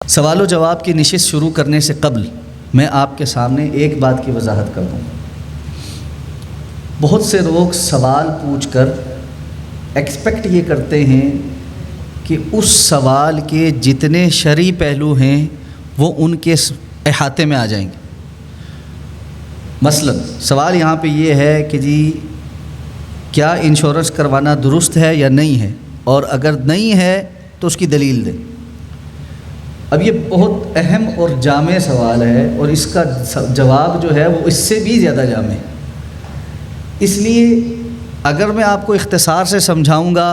سوال و جواب کی نشست شروع کرنے سے قبل میں آپ کے سامنے ایک بات کی وضاحت کر دوں۔ بہت سے لوگ سوال پوچھ کر ایکسپیکٹ یہ کرتے ہیں کہ اس سوال کے جتنے شرعی پہلو ہیں وہ ان کے احاطے میں آ جائیں گے۔ مثلا سوال یہاں پہ یہ ہے کہ جی کیا انشورنس کروانا درست ہے یا نہیں ہے، اور اگر نہیں ہے تو اس کی دلیل دیں۔ اب یہ بہت اہم اور جامع سوال ہے، اور اس کا جواب جو ہے وہ اس سے بھی زیادہ جامع ہے۔ اس لیے اگر میں آپ کو اختصار سے سمجھاؤں گا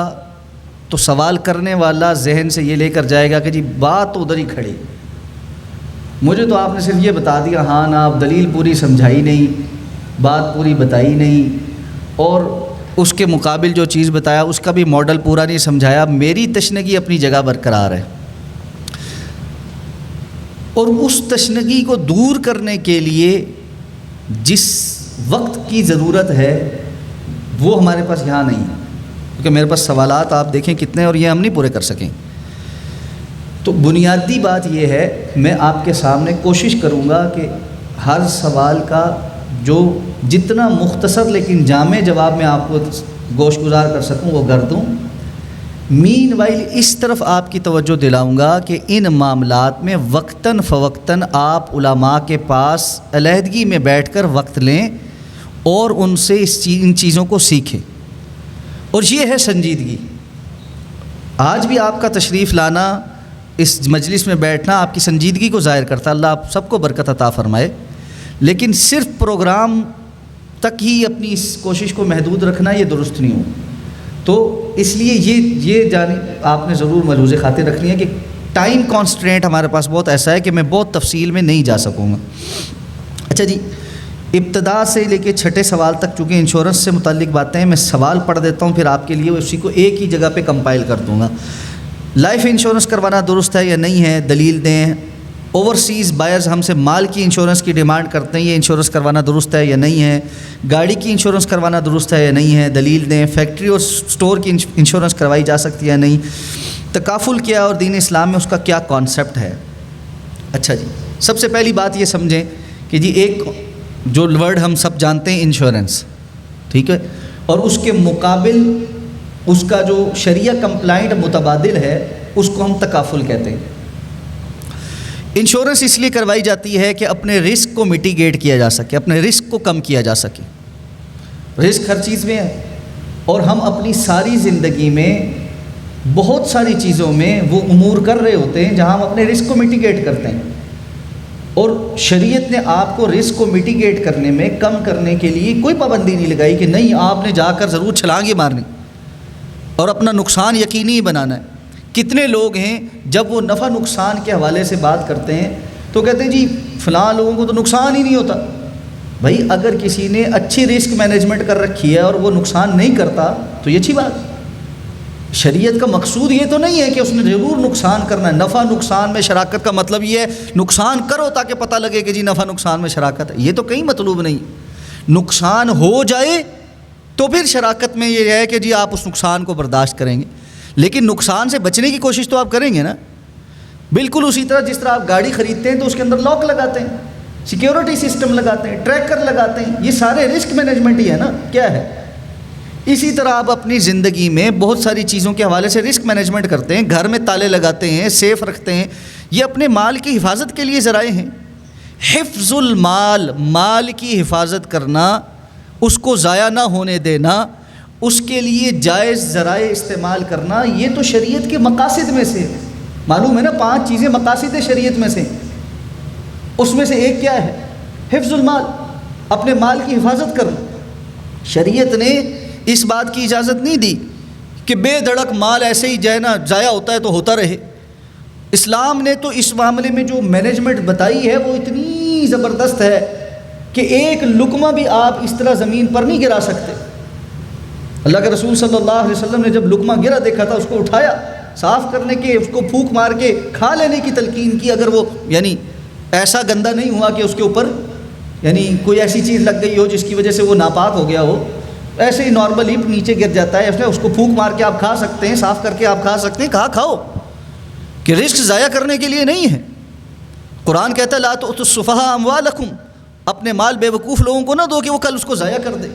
تو سوال کرنے والا ذہن سے یہ لے کر جائے گا کہ جی بات تو ادھر ہی کھڑی، مجھے تو آپ نے صرف یہ بتا دیا ہاں نا، آپ دلیل پوری سمجھائی نہیں، بات پوری بتائی نہیں، اور اس کے مقابل جو چیز بتایا اس کا بھی ماڈل پورا نہیں سمجھایا۔ میری تشنگی اپنی جگہ برقرار ہے، اور اس تشنگی کو دور کرنے کے لیے جس وقت کی ضرورت ہے وہ ہمارے پاس یہاں نہیں ہے، کیونکہ میرے پاس سوالات آپ دیکھیں کتنے، اور یہ ہم نہیں پورے کر سکیں۔ تو بنیادی بات یہ ہے، میں آپ کے سامنے کوشش کروں گا کہ ہر سوال کا جو جتنا مختصر لیکن جامع جواب میں آپ کو گوش گزار کر سکوں وہ کر دوں۔ مین وائل اس طرف آپ کی توجہ دلاؤں گا کہ ان معاملات میں وقتاً فوقتاً آپ علماء کے پاس علیحدگی میں بیٹھ کر وقت لیں اور ان سے ان چیزوں کو سیکھیں، اور یہ ہے سنجیدگی۔ آج بھی آپ کا تشریف لانا، اس مجلس میں بیٹھنا آپ کی سنجیدگی کو ظاہر کرتا ہے۔ اللہ آپ سب کو برکت عطا فرمائے، لیکن صرف پروگرام تک ہی اپنی اس کوشش کو محدود رکھنا یہ درست نہیں ہو۔ تو اس لیے یہ جانب آپ نے ضرور ملحوظ خاطر رکھنی ہے کہ ٹائم کانسٹرینٹ ہمارے پاس بہت ایسا ہے کہ میں بہت تفصیل میں نہیں جا سکوں گا۔ اچھا جی، ابتدا سے لے کے چھٹے سوال تک چونکہ انشورنس سے متعلق باتیں ہیں، میں سوال پڑھ دیتا ہوں، پھر آپ کے لیے اسی کو ایک ہی جگہ پہ کمپائل کر دوں گا۔ لائف انشورنس کروانا درست ہے یا نہیں ہے، دلیل دیں۔ اوورسیز بائرز ہم سے مال کی انشورنس کی ڈیمانڈ کرتے ہیں، یہ انشورنس کروانا درست ہے یا نہیں ہے۔ گاڑی کی انشورنس کروانا درست ہے یا نہیں ہے، دلیل دیں۔ فیکٹری اور سٹور کی انشورنس کروائی جا سکتی ہے یا نہیں۔ تکافل کیا اور دین اسلام میں اس کا کیا کانسیپٹ ہے۔ اچھا جی، سب سے پہلی بات یہ سمجھیں کہ جی ایک جو ورڈ ہم سب جانتے ہیں انشورنس، ٹھیک ہے، اور اس کے مقابل اس کا جو شریعہ کمپلائنٹ متبادل ہے اس کو ہم تکافل کہتے ہیں۔ انشورنس اس لیے کروائی جاتی ہے کہ اپنے رسک کو میٹیگیٹ کیا جا سکے، اپنے رسک کو کم کیا جا سکے۔ رسک ہر چیز میں ہے، اور ہم اپنی ساری زندگی میں بہت ساری چیزوں میں وہ امور کر رہے ہوتے ہیں جہاں ہم اپنے رسک کو میٹیگیٹ کرتے ہیں، اور شریعت نے آپ کو رسک کو میٹیگیٹ کرنے میں، کم کرنے کے لیے کوئی پابندی نہیں لگائی کہ نہیں آپ نے جا کر ضرور چھلانگ ہی مارنی اور اپنا نقصان یقینی ہی بنانا ہے۔ کتنے لوگ ہیں جب وہ نفع نقصان کے حوالے سے بات کرتے ہیں تو کہتے ہیں جی فلاں لوگوں کو تو نقصان ہی نہیں ہوتا۔ بھائی اگر کسی نے اچھی رسک مینجمنٹ کر رکھی ہے اور وہ نقصان نہیں کرتا تو یہ اچھی بات۔ شریعت کا مقصود یہ تو نہیں ہے کہ اس نے ضرور نقصان کرنا ہے۔ نفع نقصان میں شراکت کا مطلب یہ ہے نقصان کرو تاکہ پتہ لگے کہ جی نفع نقصان میں شراکت ہے، یہ تو کہیں مطلوب نہیں۔ نقصان ہو جائے تو پھر شراکت میں یہ ہے کہ جی آپ اس نقصان کو برداشت کریں گے، لیکن نقصان سے بچنے کی کوشش تو آپ کریں گے نا۔ بالکل اسی طرح جس طرح آپ گاڑی خریدتے ہیں تو اس کے اندر لاک لگاتے ہیں، سیکیورٹی سسٹم لگاتے ہیں، ٹریکر لگاتے ہیں، یہ سارے رسک مینجمنٹ ہی ہے نا، کیا ہے۔ اسی طرح آپ اپنی زندگی میں بہت ساری چیزوں کے حوالے سے رسک مینجمنٹ کرتے ہیں، گھر میں تالے لگاتے ہیں، سیف رکھتے ہیں، یہ اپنے مال کی حفاظت کے لیے ذرائع ہیں۔ حفظ المال، مال کی حفاظت کرنا، اس کو ضائع نہ ہونے دینا، اس کے لیے جائز ذرائع استعمال کرنا، یہ تو شریعت کے مقاصد میں سے معلوم ہے نا۔ 5 چیزیں مقاصد شریعت میں سے، اس میں سے ایک کیا ہے؟ حفظ المال، اپنے مال کی حفاظت کرنا۔ شریعت نے اس بات کی اجازت نہیں دی کہ بے دھڑک مال ایسے ہی جائے نا، ضائع ہوتا ہے تو ہوتا رہے۔ اسلام نے تو اس معاملے میں جو مینجمنٹ بتائی ہے وہ اتنی زبردست ہے کہ ایک لقمہ بھی آپ اس طرح زمین پر نہیں گرا سکتے۔ اللہ کے رسول صلی اللہ علیہ وسلم نے جب لقمہ گرا دیکھا تھا اس کو اٹھایا، صاف کرنے کے، اس کو پھونک مار کے کھا لینے کی تلقین کی، اگر وہ یعنی ایسا گندا نہیں ہوا کہ اس کے اوپر یعنی کوئی ایسی چیز لگ گئی ہو جس کی وجہ سے وہ ناپاک ہو گیا ہو، ایسے ہی نارملی نیچے گر جاتا ہے، اس کو پھونک مار کے آپ کھا سکتے ہیں، صاف کر کے آپ کھا سکتے ہیں، کہا کھاؤ۔ کہ رزق ضائع کرنے کے لیے نہیں ہے۔ قرآن کہتا ہے لا تؤتوا السفہاء اموالکم، اپنے مال بے وقوف لوگوں کو نہ دو کہ وہ کل اس کو ضائع کر دے۔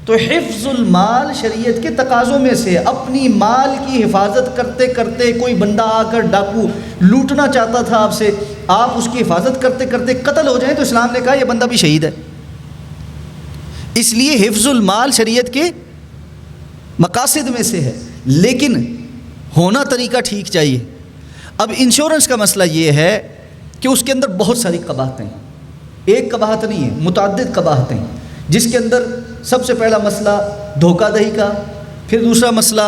تو حفظ المال شریعت کے تقاضوں میں سے، اپنی مال کی حفاظت کرتے کرتے کوئی بندہ آ کر ڈاکو لوٹنا چاہتا تھا آپ سے، آپ اس کی حفاظت کرتے کرتے قتل ہو جائیں تو اسلام نے کہا یہ بندہ بھی شہید ہے۔ اس لیے حفظ المال شریعت کے مقاصد میں سے ہے، لیکن ہونا طریقہ ٹھیک چاہیے۔ اب انشورنس کا مسئلہ یہ ہے کہ اس کے اندر بہت ساری قباحتیں ہیں، ایک قباحت نہیں ہے، متعدد قباحتیں ہیں، جس کے اندر سب سے پہلا مسئلہ دھوکہ دہی کا، پھر دوسرا مسئلہ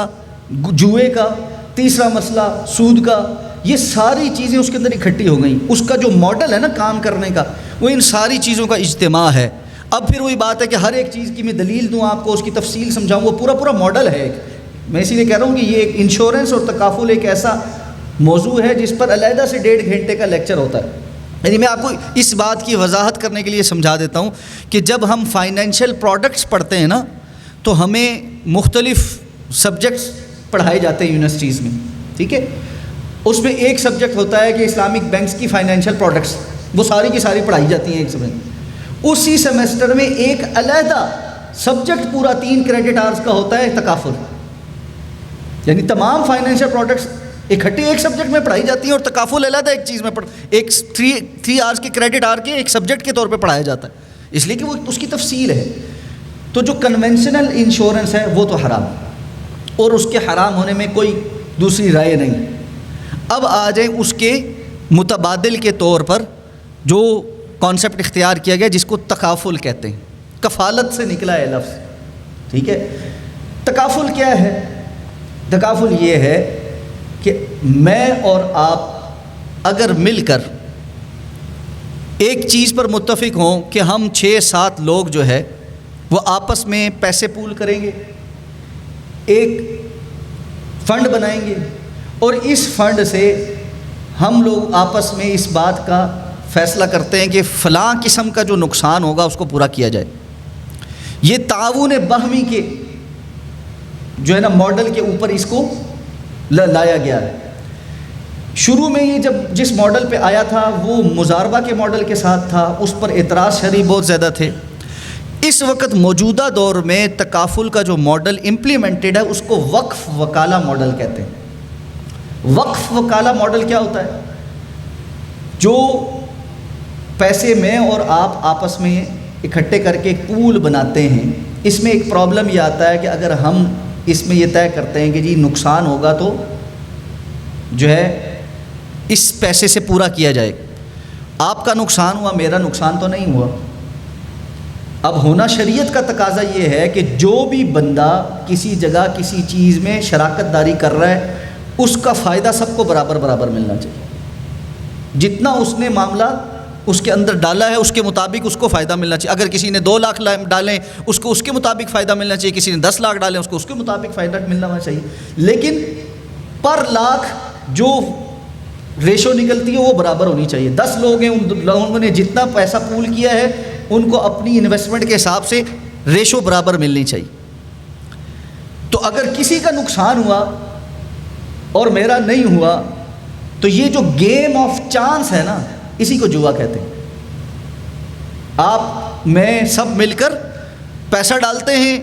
جوئے کا، تیسرا مسئلہ سود کا۔ یہ ساری چیزیں اس کے اندر اکٹھی ہو گئیں۔ اس کا جو ماڈل ہے نا کام کرنے کا، وہ ان ساری چیزوں کا اجتماع ہے۔ اب پھر وہی بات ہے کہ ہر ایک چیز کی میں دلیل دوں آپ کو، اس کی تفصیل سمجھاؤں، وہ پورا ماڈل ہے ایک۔ میں اسی لیے کہہ رہا ہوں کہ یہ ایک انشورنس اور تکافل ایک ایسا موضوع ہے جس پر علیحدہ سے 1.5 گھنٹے کا لیکچر ہوتا ہے۔ یعنی میں آپ کو اس بات کی وضاحت کرنے کے لیے سمجھا دیتا ہوں کہ جب ہم فائنینشیل پروڈکٹس پڑھتے ہیں نا تو ہمیں مختلف سبجیکٹس پڑھائے جاتے ہیں یونیورسٹیز میں، ٹھیک ہے؟ اس میں ایک سبجیکٹ ہوتا ہے کہ اسلامک بینکس کی فائنینشیل پروڈکٹس، وہ ساری کی ساری پڑھائی جاتی ہیں ایک سمجھ۔ اسی سیمسٹر میں ایک علیحدہ سبجیکٹ پورا 3 کریڈٹ آورز کا ہوتا ہے تکافل، یعنی تمام فائنینشیل پروڈکٹس اکٹھے ایک سبجیکٹ میں پڑھائی جاتی ہیں، اور تکافل علیحدہ ایک چیز میں ایک 3 آورز کے کریڈٹ آور کے ایک سبجیکٹ کے طور پہ پڑھایا جاتا ہے، اس لیے کہ وہ اس کی تفصیل ہے۔ تو جو کنونشنل انشورنس ہے وہ تو حرام، اور اس کے حرام ہونے میں کوئی دوسری رائے نہیں۔ اب آ جائیں اس کے متبادل کے طور پر جو کانسیپٹ اختیار کیا گیا جس کو تکافل کہتے ہیں، کفالت سے نکلا ہے لفظ، ٹھیک ہے؟ تکافل کیا ہے؟ تکافل یہ ہے کہ میں اور آپ اگر مل کر ایک چیز پر متفق ہوں کہ ہم 6-7 لوگ جو ہے وہ آپس میں پیسے پول کریں گے، ایک فنڈ بنائیں گے، اور اس فنڈ سے ہم لوگ آپس میں اس بات کا فیصلہ کرتے ہیں کہ فلاں قسم کا جو نقصان ہوگا اس کو پورا کیا جائے۔ یہ تعاون باہمی کے جو ہے نا ماڈل کے اوپر اس کو لایا گیا ہے۔ شروع میں یہ جب جس ماڈل پہ آیا تھا وہ مزاربہ کے ماڈل کے ساتھ تھا، اس پر اعتراض شرعی بہت زیادہ تھے۔ اس وقت موجودہ دور میں تکافل کا جو ماڈل امپلیمنٹڈ ہے اس کو وقف وکالہ ماڈل کہتے ہیں۔ وقف وکالہ ماڈل کیا ہوتا ہے؟ جو پیسے میں اور آپ آپس میں اکٹھے کر کے ایک پول بناتے ہیں، اس میں ایک پرابلم یہ آتا ہے کہ اگر ہم اس میں یہ طے کرتے ہیں کہ جی نقصان ہوگا تو جو ہے اس پیسے سے پورا کیا جائے، آپ کا نقصان ہوا میرا نقصان تو نہیں ہوا۔ اب ہونا شریعت کا تقاضا یہ ہے کہ جو بھی بندہ کسی جگہ کسی چیز میں شراکت داری کر رہا ہے اس کا فائدہ سب کو برابر برابر ملنا چاہیے۔ جتنا اس نے معاملہ اس کے اندر ڈالا ہے اس کے مطابق اس کو فائدہ ملنا چاہیے۔ اگر کسی نے 2 لاکھ ڈالیں اس کو اس کے مطابق فائدہ ملنا چاہیے، کسی نے 10 لاکھ ڈالیں اس کو اس کے مطابق فائدہ ملنا چاہیے، لیکن پر لاکھ جو ریشو نکلتی ہے وہ برابر ہونی چاہیے۔ 10 لوگ ہیں، ان لوگوں نے جتنا پیسہ پول کیا ہے ان کو اپنی انویسٹمنٹ کے حساب سے ریشو برابر ملنی چاہیے۔ تو اگر کسی کا نقصان ہوا اور میرا نہیں ہوا تو یہ جو گیم آف چانس ہے نا اسی کو جوا کہتے ہیں۔ آپ میں سب مل کر پیسہ ڈالتے ہیں،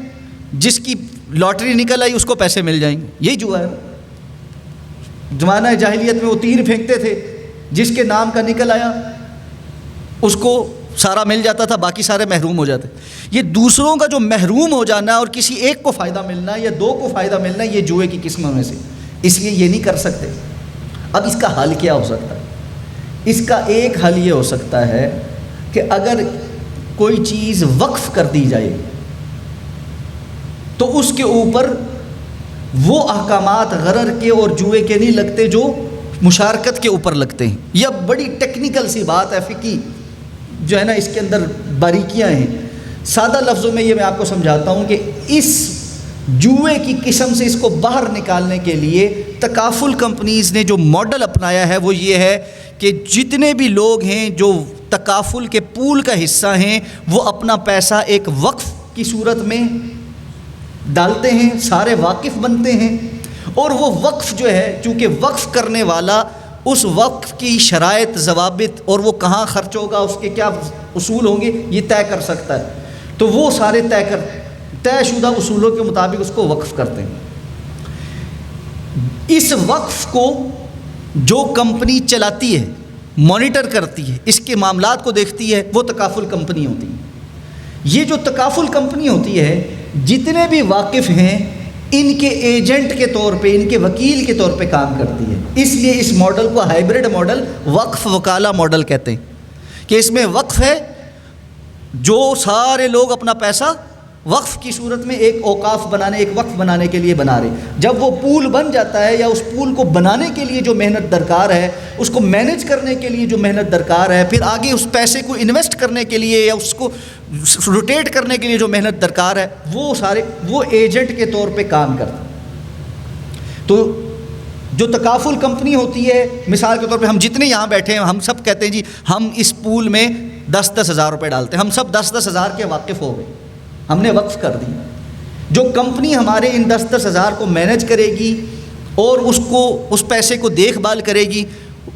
جس کی لاٹری نکل آئی اس کو پیسے مل جائیں گے، یہی جوا ہے۔ زمانہ جاہلیت میں وہ تیر پھینکتے تھے، جس کے نام کا نکل آیا اس کو سارا مل جاتا تھا، باقی سارے محروم ہو جاتے۔ یہ دوسروں کا جو محروم ہو جانا اور کسی ایک کو فائدہ ملنا یا 2 کو فائدہ ملنا، یہ جوئے کی قسموں میں سے، اس لیے یہ نہیں کر سکتے۔ اب اس کا حل کیا ہو سکتا ہے؟ اس کا ایک حل یہ ہو سکتا ہے کہ اگر کوئی چیز وقف کر دی جائے تو اس کے اوپر وہ احکامات غرر کے اور جوئے کے نہیں لگتے جو مشارکت کے اوپر لگتے ہیں۔ یہ بڑی ٹیکنیکل سی بات ہے، فقہی جو ہے نا اس کے اندر باریکیاں ہیں۔ سادہ لفظوں میں یہ میں آپ کو سمجھاتا ہوں کہ اس جوئے کی قسم سے اس کو باہر نکالنے کے لیے تکافل کمپنیز نے جو ماڈل اپنایا ہے وہ یہ ہے کہ جتنے بھی لوگ ہیں جو تکافل کے پول کا حصہ ہیں وہ اپنا پیسہ ایک وقف کی صورت میں ڈالتے ہیں، سارے واقف بنتے ہیں، اور وہ وقف جو ہے، چونکہ وقف کرنے والا اس وقف کی شرائط، ضوابط اور وہ کہاں خرچ ہوگا، اس کے کیا اصول ہوں گے، یہ طے کر سکتا ہے، تو وہ سارے طے شدہ اصولوں کے مطابق اس کو وقف کرتے ہیں۔ اس وقف کو جو کمپنی چلاتی ہے، مانیٹر کرتی ہے، اس کے معاملات کو دیکھتی ہے، وہ تکافل کمپنی ہوتی ہے۔ یہ جو تکافل کمپنی ہوتی ہے، جتنے بھی واقف ہیں ان کے ایجنٹ کے طور پہ، ان کے وکیل کے طور پہ کام کرتی ہے۔ اس لیے اس ماڈل کو ہائبرڈ ماڈل، وقف وکالہ ماڈل کہتے ہیں، کہ اس میں وقف ہے، جو سارے لوگ اپنا پیسہ وقف کی صورت میں ایک اوقاف بنانے، ایک وقف بنانے کے لیے بنا رہے۔ جب وہ پول بن جاتا ہے، یا اس پول کو بنانے کے لیے جو محنت درکار ہے، اس کو مینیج کرنے کے لیے جو محنت درکار ہے، پھر آگے اس پیسے کو انویسٹ کرنے کے لیے یا اس کو روٹیٹ کرنے کے لیے جو محنت درکار ہے، وہ ایجنٹ کے طور پہ کام کرتا ہے۔ تو جو تکافل کمپنی ہوتی ہے، مثال کے طور پہ ہم جتنے یہاں بیٹھے ہیں، ہم سب کہتے ہیں جی ہم اس پول میں 10-10 ہزار روپے ڈالتے ہیں، ہم سب 10-10 ہزار کے واقف ہو گئے، ہم نے وقف کر دی۔ جو کمپنی ہمارے ان 10-10 ہزار کو مینیج کرے گی اور اس پیسے کو دیکھ بھال کرے گی،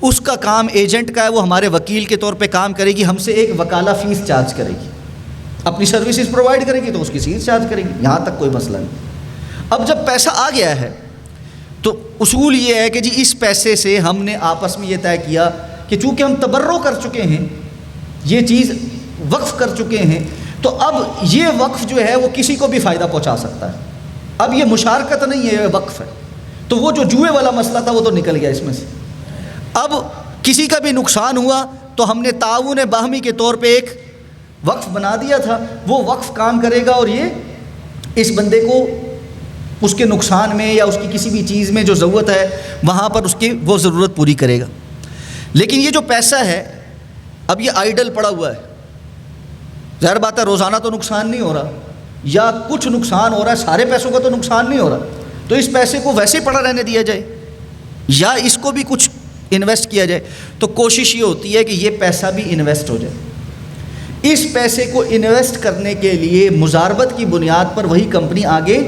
اس کا کام ایجنٹ کا ہے، وہ ہمارے وکیل کے طور پہ کام کرے گی، ہم سے ایک وکالہ فیس چارج کرے گی، اپنی سروسز پرووائڈ کرے گی تو اس کی فیس چارج کرے گی، یہاں تک کوئی مسئلہ نہیں۔ اب جب پیسہ آ گیا ہے تو اصول یہ ہے کہ جی اس پیسے سے ہم نے آپس میں یہ طے کیا کہ چونکہ ہم تبرع کر چکے ہیں، یہ چیز وقف کر چکے ہیں، تو اب یہ وقف جو ہے وہ کسی کو بھی فائدہ پہنچا سکتا ہے۔ اب یہ مشارکت نہیں ہے، یہ وقف ہے۔ تو وہ جو جوئے والا مسئلہ تھا وہ تو نکل گیا اس میں سے۔ اب کسی کا بھی نقصان ہوا تو ہم نے تعاون باہمی کے طور پہ ایک وقف بنا دیا تھا، وہ وقف کام کرے گا اور یہ اس بندے کو اس کے نقصان میں یا اس کی کسی بھی چیز میں جو ضرورت ہے وہاں پر اس کی وہ ضرورت پوری کرے گا۔ لیکن یہ جو پیسہ ہے اب یہ آئیڈل پڑا ہوا ہے، ظاہر بات ہے روزانہ تو نقصان نہیں ہو رہا، یا کچھ نقصان ہو رہا ہے، سارے پیسوں کا تو نقصان نہیں ہو رہا، تو اس پیسے کو ویسے پڑا رہنے دیا جائے یا اس کو بھی کچھ انویسٹ کیا جائے۔ تو کوشش یہ ہوتی ہے کہ یہ پیسہ بھی انویسٹ ہو جائے۔ اس پیسے کو انویسٹ کرنے کے لیے مضاربت کی بنیاد پر وہی کمپنی آگے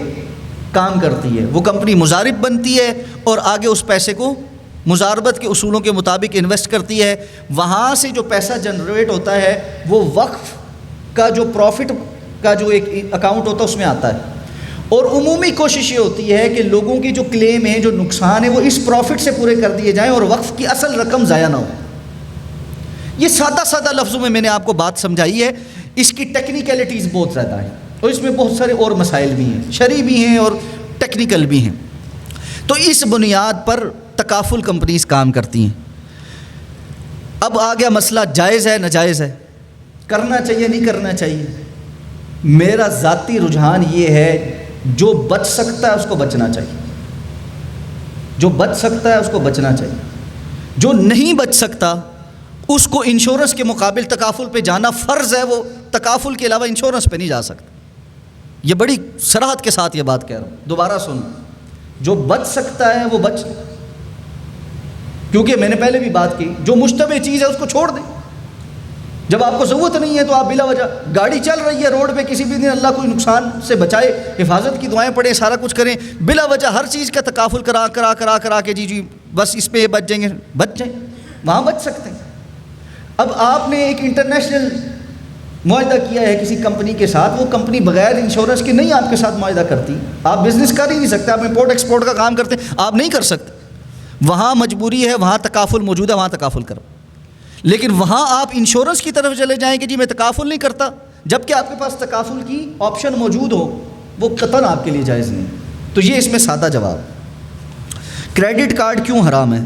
کام کرتی ہے، وہ کمپنی مضارب بنتی ہے اور آگے اس پیسے کو مضاربت کے اصولوں کے مطابق انویسٹ کرتی ہے۔ وہاں سے جو پیسہ جنریٹ ہوتا ہے وہ وقف کا جو پروفٹ کا جو ایک اکاؤنٹ ہوتا ہے اس میں آتا ہے، اور عمومی کوشش یہ ہوتی ہے کہ لوگوں کی جو کلیم ہیں، جو نقصان ہے، وہ اس پروفٹ سے پورے کر دیے جائیں اور وقف کی اصل رقم ضائع نہ ہو۔ یہ سادہ لفظوں میں نے آپ کو بات سمجھائی ہے، اس کی ٹیکنیکلٹیز بہت زیادہ ہیں اور اس میں بہت سارے اور مسائل بھی ہیں، شرعی بھی ہیں اور ٹیکنیکل بھی ہیں۔ تو اس بنیاد پر تکافل کمپنیز کام کرتی ہیں۔ اب آ گیا مسئلہ جائز ہے ناجائز ہے، کرنا چاہیے نہیں کرنا چاہیے۔ میرا ذاتی رجحان یہ ہے جو بچ سکتا ہے اس کو بچنا چاہیے، جو بچ سکتا ہے اس کو بچنا چاہیے، جو نہیں بچ سکتا اس کو انشورنس کے مقابل تکافل پہ جانا فرض ہے، وہ تکافل کے علاوہ انشورنس پہ نہیں جا سکتا۔ یہ بڑی صراحت کے ساتھ یہ بات کہہ رہا ہوں، دوبارہ سن، جو بچ سکتا ہے وہ بچ، کیونکہ میں نے پہلے بھی بات کی، جو مشتبہ چیز ہے اس کو چھوڑ دیں۔ جب آپ کو ضرورت نہیں ہے تو آپ بلا وجہ، گاڑی چل رہی ہے روڈ پہ، کسی بھی دن اللہ کوئی نقصان سے بچائے، حفاظت کی دعائیں پڑھیں، سارا کچھ کریں، بلا وجہ ہر چیز کا تکافل کرا کے جی بس اس پہ بچ جائیں گے، بچ جائیں، وہاں بچ سکتے ہیں۔ اب آپ نے ایک انٹرنیشنل معاہدہ کیا ہے کسی کمپنی کے ساتھ، وہ کمپنی بغیر انشورنس کے نہیں آپ کے ساتھ معاہدہ کرتی، آپ بزنس کر ہی نہیں سکتے، آپ امپورٹ ایکسپورٹ کا کام کرتے ہیں، آپ نہیں کر سکتے، وہاں مجبوری ہے، وہاں تکافل موجود ہے، وہاں تکافل کرو۔ لیکن وہاں آپ انشورنس کی طرف چلے جائیں کہ جی میں تکافل نہیں کرتا، جبکہ آپ کے پاس تکافل کی آپشن موجود ہو، وہ قطعاً آپ کے لیے جائز نہیں۔ تو یہ اس میں سادہ جواب۔ کریڈٹ کارڈ کیوں حرام ہے؟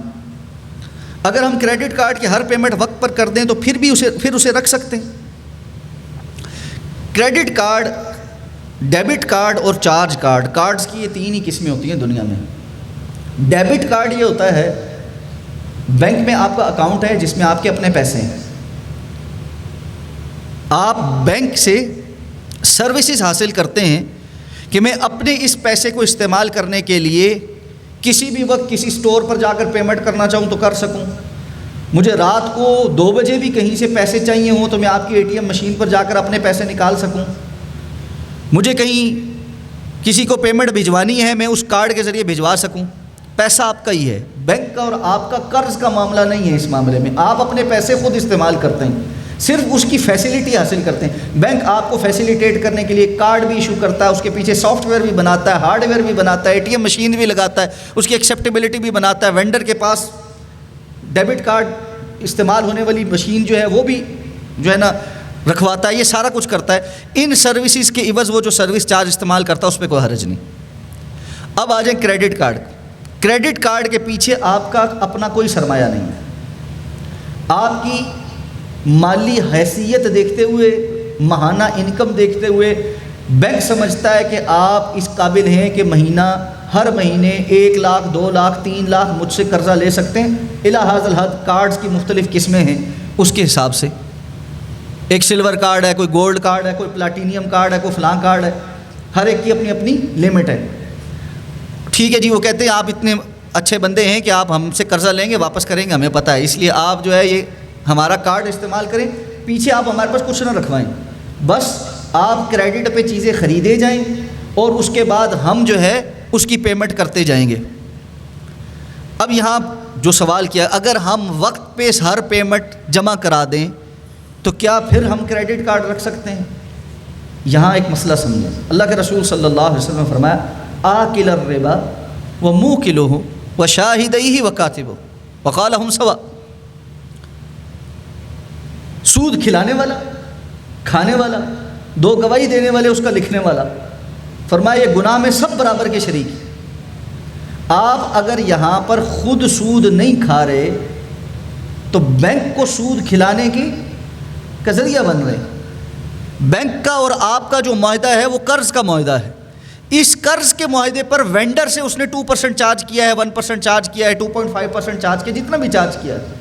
اگر ہم کریڈٹ کارڈ کی ہر پیمنٹ وقت پر کر دیں تو پھر اسے رکھ سکتے ہیں۔ کریڈٹ کارڈ، ڈیبٹ کارڈ اور چارج کارڈ، کارڈز کی یہ تین ہی قسمیں ہوتی ہیں دنیا میں۔ ڈیبٹ کارڈ یہ ہوتا ہے بینک میں آپ کا اکاؤنٹ ہے جس میں آپ کے اپنے پیسے ہیں، آپ بینک سے سروسز حاصل کرتے ہیں کہ میں اپنے اس پیسے کو استعمال کرنے کے لیے کسی بھی وقت کسی سٹور پر جا کر پیمنٹ کرنا چاہوں تو کر سکوں، مجھے رات کو 2 بجے بھی کہیں سے پیسے چاہیے ہوں تو میں آپ کی ATM مشین پر جا کر اپنے پیسے نکال سکوں، مجھے کہیں کسی کو پیمنٹ بھجوانی ہے میں اس کارڈ کے ذریعے بھجوا سکوں، پیسہ آپ کا ہی ہے، بینک کا اور آپ کا قرض کا معاملہ نہیں ہے۔ اس معاملے میں آپ اپنے پیسے خود استعمال کرتے ہیں، صرف اس کی فیسلٹی حاصل کرتے ہیں۔ بینک آپ کو فیسیلیٹیٹ کرنے کے لیے کارڈ بھی ایشو کرتا ہے، اس کے پیچھے سافٹ ویئر بھی بناتا ہے، ہارڈ ویئر بھی بناتا ہے، ATM مشین بھی لگاتا ہے، اس کی ایکسیپٹیبلٹی بھی بناتا ہے، وینڈر کے پاس ڈیبٹ کارڈ استعمال ہونے والی مشین جو ہے وہ بھی جو ہے نا رکھواتا ہے، یہ سارا کچھ کرتا ہے۔ ان سروسز کے عوض وہ جو سروس چارج استعمال کرتا ہے اس پہ کوئی حرج نہیں۔ اب آ جائیں کریڈٹ کارڈ۔ کریڈٹ کارڈ کے پیچھے آپ کا اپنا کوئی سرمایہ نہیں ہے۔ آپ کی مالی حیثیت دیکھتے ہوئے، ماہانہ انکم دیکھتے ہوئے بینک سمجھتا ہے کہ آپ اس قابل ہیں کہ ہر مہینے 1 لاکھ 2 لاکھ 3 لاکھ مجھ سے قرضہ لے سکتے ہیں۔ الی ھذا الحد کارڈز کی مختلف قسمیں ہیں، اس کے حساب سے ایک سلور کارڈ ہے، کوئی گولڈ کارڈ ہے، کوئی پلاٹینیم کارڈ ہے، کوئی فلاں کارڈ ہے، ہر ایک کی اپنی اپنی لمٹ ہے۔ ٹھیک ہے جی، وہ کہتے ہیں آپ اتنے اچھے بندے ہیں کہ آپ ہم سے قرضہ لیں گے واپس کریں گے، ہمیں پتہ ہے، اس لیے آپ جو ہے یہ ہمارا کارڈ استعمال کریں، پیچھے آپ ہمارے پاس کچھ نہ رکھوائیں، بس آپ کریڈٹ پہ چیزیں خریدے جائیں اور اس کے بعد ہم جو ہے اس کی پیمنٹ کرتے جائیں گے۔ اب یہاں جو سوال کیا، اگر ہم وقت پہ ہر پیمنٹ جمع کرا دیں تو کیا پھر ہم کریڈٹ کارڈ رکھ سکتے ہیں؟ یہاں ایک مسئلہ سمجھیں۔ اللہ کے رسول صلی اللہ علیہ وسلم نے فرمایا آکل الربا وموکلہ وشاہدیہ وکاتبہ وقال ہم سوا۔ سود کھلانے والا، کھانے والا، 2 گواہی دینے والے، اس کا لکھنے والا، فرمایا یہ گناہ میں سب برابر کے شریک ہیں۔ آپ اگر یہاں پر خود سود نہیں کھا رہے تو بینک کو سود کھلانے کا ذریعہ بن رہے ہیں۔ بینک کا اور آپ کا جو معاہدہ ہے وہ قرض کا معاہدہ ہے، اس قرض کے معاہدے پر وینڈر سے اس نے 2% چارج کیا ہے، 1% چارج کیا ہے، 2.5% چارج کیا، جتنا بھی چارج کیا ہے،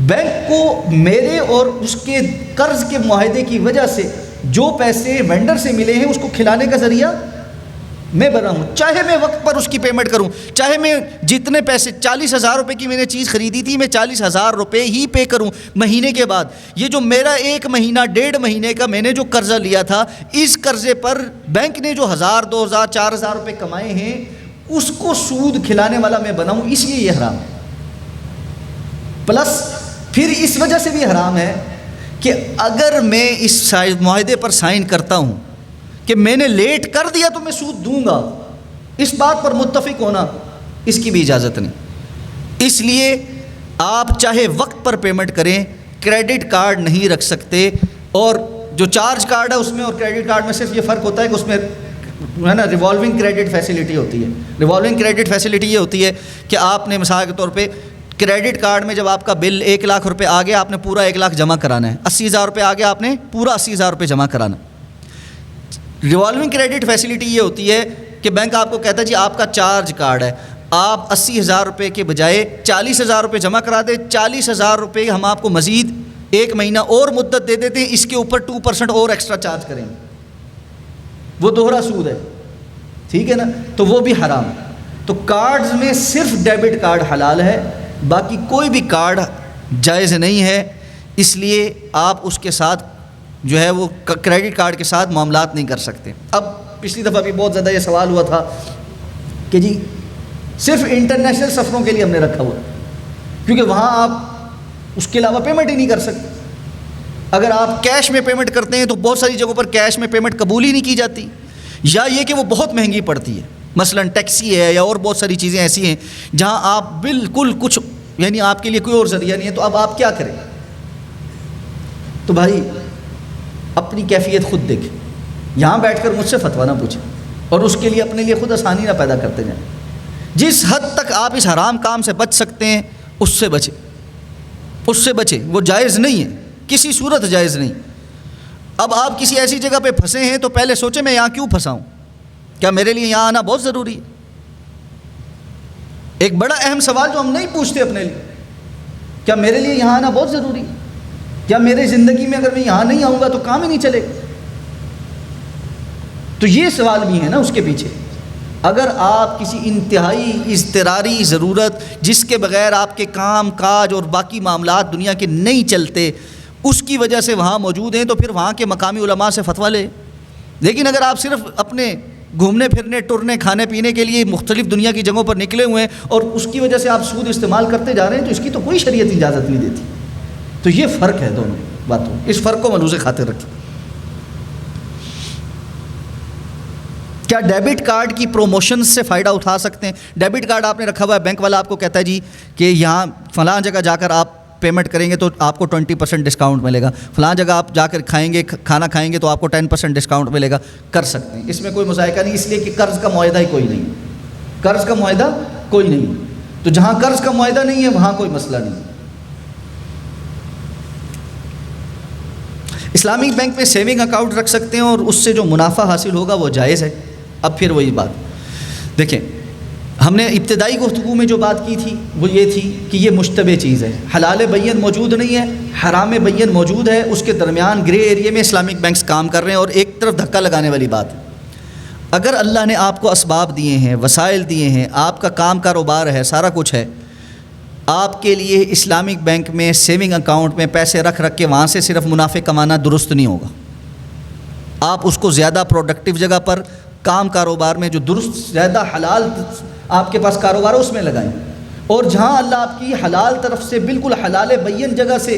بینک کو میرے اور اس کے قرض کے معاہدے کی وجہ سے جو پیسے وینڈر سے ملے ہیں اس کو کھلانے کا ذریعہ میں بنا ہوں، چاہے میں وقت پر اس کی پیمنٹ کروں، چاہے میں جتنے پیسے 40,000 روپے کی میں نے چیز خریدی تھی میں 40,000 روپے ہی پے کروں مہینے کے بعد۔ یہ جو میرا 1 مہینہ 1.5 مہینے کا میں نے جو قرضہ لیا تھا، اس قرضے پر بینک نے جو 1,000 2,000 4,000 روپے کمائے ہیں اس کو سود کھلانے والا میں بنا ہوں، اس لیے یہ حرام ہے۔ پلس پھر اس وجہ سے بھی حرام ہے کہ اگر میں اس معاہدے پر سائن کرتا ہوں کہ میں نے لیٹ کر دیا تو میں سود دوں گا، اس بات پر متفق ہونا اس کی بھی اجازت نہیں۔ اس لیے آپ چاہے وقت پر پیمنٹ کریں، کریڈٹ کارڈ نہیں رکھ سکتے۔ اور جو چارج کارڈ ہے اس میں اور کریڈٹ کارڈ میں صرف یہ فرق ہوتا ہے کہ اس میں ہے نا ریوالونگ کریڈٹ فیسلٹی ہوتی ہے۔ ریوالونگ کریڈٹ فیسلٹی یہ ہوتی ہے کہ آپ نے مثال کے طور پہ کریڈٹ کارڈ میں جب آپ کا بل 1 لاکھ روپے آ گیا، آپ نے پورا 1 لاکھ جمع کرانا ہے، 80,000 روپے آ گیا، آپ نے پورا 80,000 روپے جمع کرانا۔ ریوالونگ کریڈٹ فیسلٹی یہ ہوتی ہے کہ بینک آپ کو کہتا ہے جی آپ کا چارج کارڈ ہے، آپ 80,000 روپے کے بجائے 40,000 روپے جمع کرا دیں، 40,000 روپے ہم آپ کو مزید 1 مہینہ اور مدت دے دیتے ہیں، اس کے اوپر 2% اور ایکسٹرا چارج کریں گے، وہ دوہرا سود ہے، ٹھیک ہے نا، تو وہ بھی حرام ہے۔ تو کارڈز میں صرف ڈیبٹ کارڈ حلال ہے، باقی کوئی بھی کارڈ جائز نہیں ہے، اس لیے آپ اس کے ساتھ جو ہے وہ کریڈٹ کارڈ کے ساتھ معاملات نہیں کر سکتے۔ اب پچھلی دفعہ بھی بہت زیادہ یہ سوال ہوا تھا کہ جی صرف انٹرنیشنل سفروں کے لیے ہم نے رکھا ہوا، کیونکہ وہاں آپ اس کے علاوہ پیمنٹ ہی نہیں کر سکتے۔ اگر آپ کیش میں پیمنٹ کرتے ہیں تو بہت ساری جگہوں پر کیش میں پیمنٹ قبول ہی نہیں کی جاتی، یا یہ کہ وہ بہت مہنگی پڑتی ہے، مثلا ٹیکسی ہے یا اور بہت ساری چیزیں ایسی ہیں جہاں آپ بالکل کچھ یعنی آپ کے لیے کوئی اور ذریعہ نہیں ہے، تو اب آپ کیا کریں؟ تو بھائی اپنی کیفیت خود دیکھیں، یہاں بیٹھ کر مجھ سے فتویٰ نہ پوچھیں اور اس کے لیے اپنے لیے خود آسانی نہ پیدا کرتے جائیں۔ جس حد تک آپ اس حرام کام سے بچ سکتے ہیں اس سے بچیں، اس سے بچیں، وہ جائز نہیں ہے، کسی صورت جائز نہیں۔ اب آپ کسی ایسی جگہ پہ پھنسے ہیں تو پہلے سوچیں میں یہاں کیوں پھنسا ہوں، کیا میرے لیے یہاں آنا بہت ضروری ہے؟ ایک بڑا اہم سوال جو ہم نہیں پوچھتے اپنے لیے، کیا میرے لیے یہاں آنا بہت ضروری ہے؟ کیا میرے زندگی میں اگر میں یہاں نہیں آؤں گا تو کام ہی نہیں چلے گا؟ تو یہ سوال بھی ہے نا اس کے پیچھے۔ اگر آپ کسی انتہائی اضطراری ضرورت جس کے بغیر آپ کے کام کاج اور باقی معاملات دنیا کے نہیں چلتے اس کی وجہ سے وہاں موجود ہیں تو پھر وہاں کے مقامی علماء سے فتویٰ لیں۔ لیکن اگر آپ صرف اپنے گھومنے پھرنے ٹرنے کھانے پینے کے لیے مختلف دنیا کی جگہوں پر نکلے ہوئے ہیں اور اس کی وجہ سے آپ سود استعمال کرتے جا رہے ہیں، تو اس کی تو کوئی شریعت اجازت نہیں دیتی۔ تو یہ فرق ہے دونوں باتوں، اس فرق کو ملحوظ خاطر رکھیں۔ کیا ڈیبٹ کارڈ کی پروموشن سے فائدہ اٹھا سکتے ہیں؟ ڈیبٹ کارڈ آپ نے رکھا ہوا ہے، بینک والا آپ کو کہتا ہے جی کہ یہاں فلاں جگہ جا کر آپ پیمنٹ کریں گے تو آپ کو 20% ڈسکاؤنٹ ملے گا، فلاں جگہ آپ جا کر کھانا کھائیں گے تو آپ کو 10% ڈسکاؤنٹ ملے گا، کر سکتے ہیں، اس میں کوئی مذائقہ نہیں، اس لیے کہ قرض کا معاہدہ ہی کوئی نہیں، قرض کا معاہدہ کوئی نہیں، تو جہاں قرض کا معاہدہ نہیں ہے وہاں کوئی مسئلہ نہیں۔ اسلامک بینک میں سیونگ اکاؤنٹ رکھ سکتے ہیں اور اس سے جو منافع حاصل ہوگا وہ جائز ہے۔ اب پھر وہی بات دیکھیں، ہم نے ابتدائی گفتگو میں جو بات کی تھی وہ یہ تھی کہ یہ مشتبہ چیز ہے، حلال بین موجود نہیں ہے، حرام بین موجود ہے، اس کے درمیان گرے ایریے میں اسلامک بینکس کام کر رہے ہیں، اور ایک طرف دھکا لگانے والی بات ہے، اگر اللہ نے آپ کو اسباب دیے ہیں، وسائل دیے ہیں، آپ کا کام کاروبار ہے، سارا کچھ ہے، آپ کے لیے اسلامک بینک میں سیونگ اکاؤنٹ میں پیسے رکھ کے وہاں سے صرف منافع کمانا درست نہیں ہوگا۔ آپ اس کو زیادہ پروڈکٹیو جگہ پر کام کاروبار میں جو درست زیادہ حلال آپ کے پاس کاروبار ہے اس میں لگائیں، اور جہاں اللہ آپ کی حلال طرف سے بالکل حلال بین جگہ سے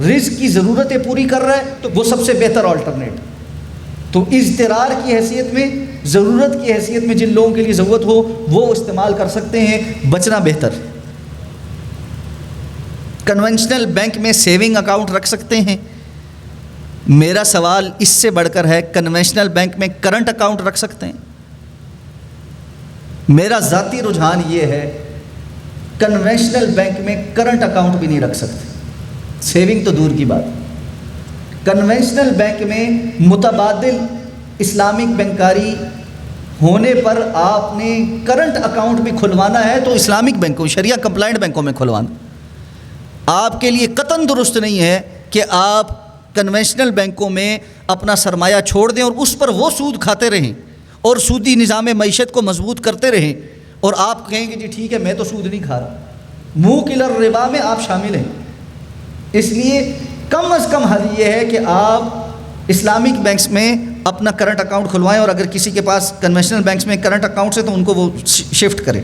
رزق کی ضرورتیں پوری کر رہا ہے تو وہ سب سے بہتر آلٹرنیٹ۔ تو اضطرار کی حیثیت میں، ضرورت کی حیثیت میں جن لوگوں کے لیے ضرورت ہو وہ استعمال کر سکتے ہیں، بچنا بہتر۔ کنونشنل بینک میں سیونگ اکاؤنٹ رکھ سکتے ہیں؟ میرا سوال اس سے بڑھ کر ہے، کنونشنل بینک میں کرنٹ اکاؤنٹ رکھ سکتے ہیں؟ میرا ذاتی رجحان یہ ہے کنونشنل بینک میں کرنٹ اکاؤنٹ بھی نہیں رکھ سکتے، سیونگ تو دور کی بات۔ کنونشنل بینک میں متبادل اسلامک بینکاری ہونے پر آپ نے کرنٹ اکاؤنٹ بھی کھلوانا ہے تو اسلامک بینکوں، شریعہ کمپلائنٹ بینکوں میں کھلوانا۔ آپ کے لیے قطعاً درست نہیں ہے کہ آپ کنونشنل بینکوں میں اپنا سرمایہ چھوڑ دیں اور اس پر وہ سود کھاتے رہیں اور سودی نظام معیشت کو مضبوط کرتے رہیں، اور آپ کہیں کہ جی ٹھیک ہے میں تو سود نہیں کھا رہا، موکل الربا میں آپ شامل ہیں۔ اس لیے کم از کم حل یہ ہے کہ آپ اسلامک بینکس میں اپنا کرنٹ اکاؤنٹ کھلوائیں، اور اگر کسی کے پاس کنونشنل بینکس میں کرنٹ اکاؤنٹس ہے تو ان کو وہ شفٹ کریں۔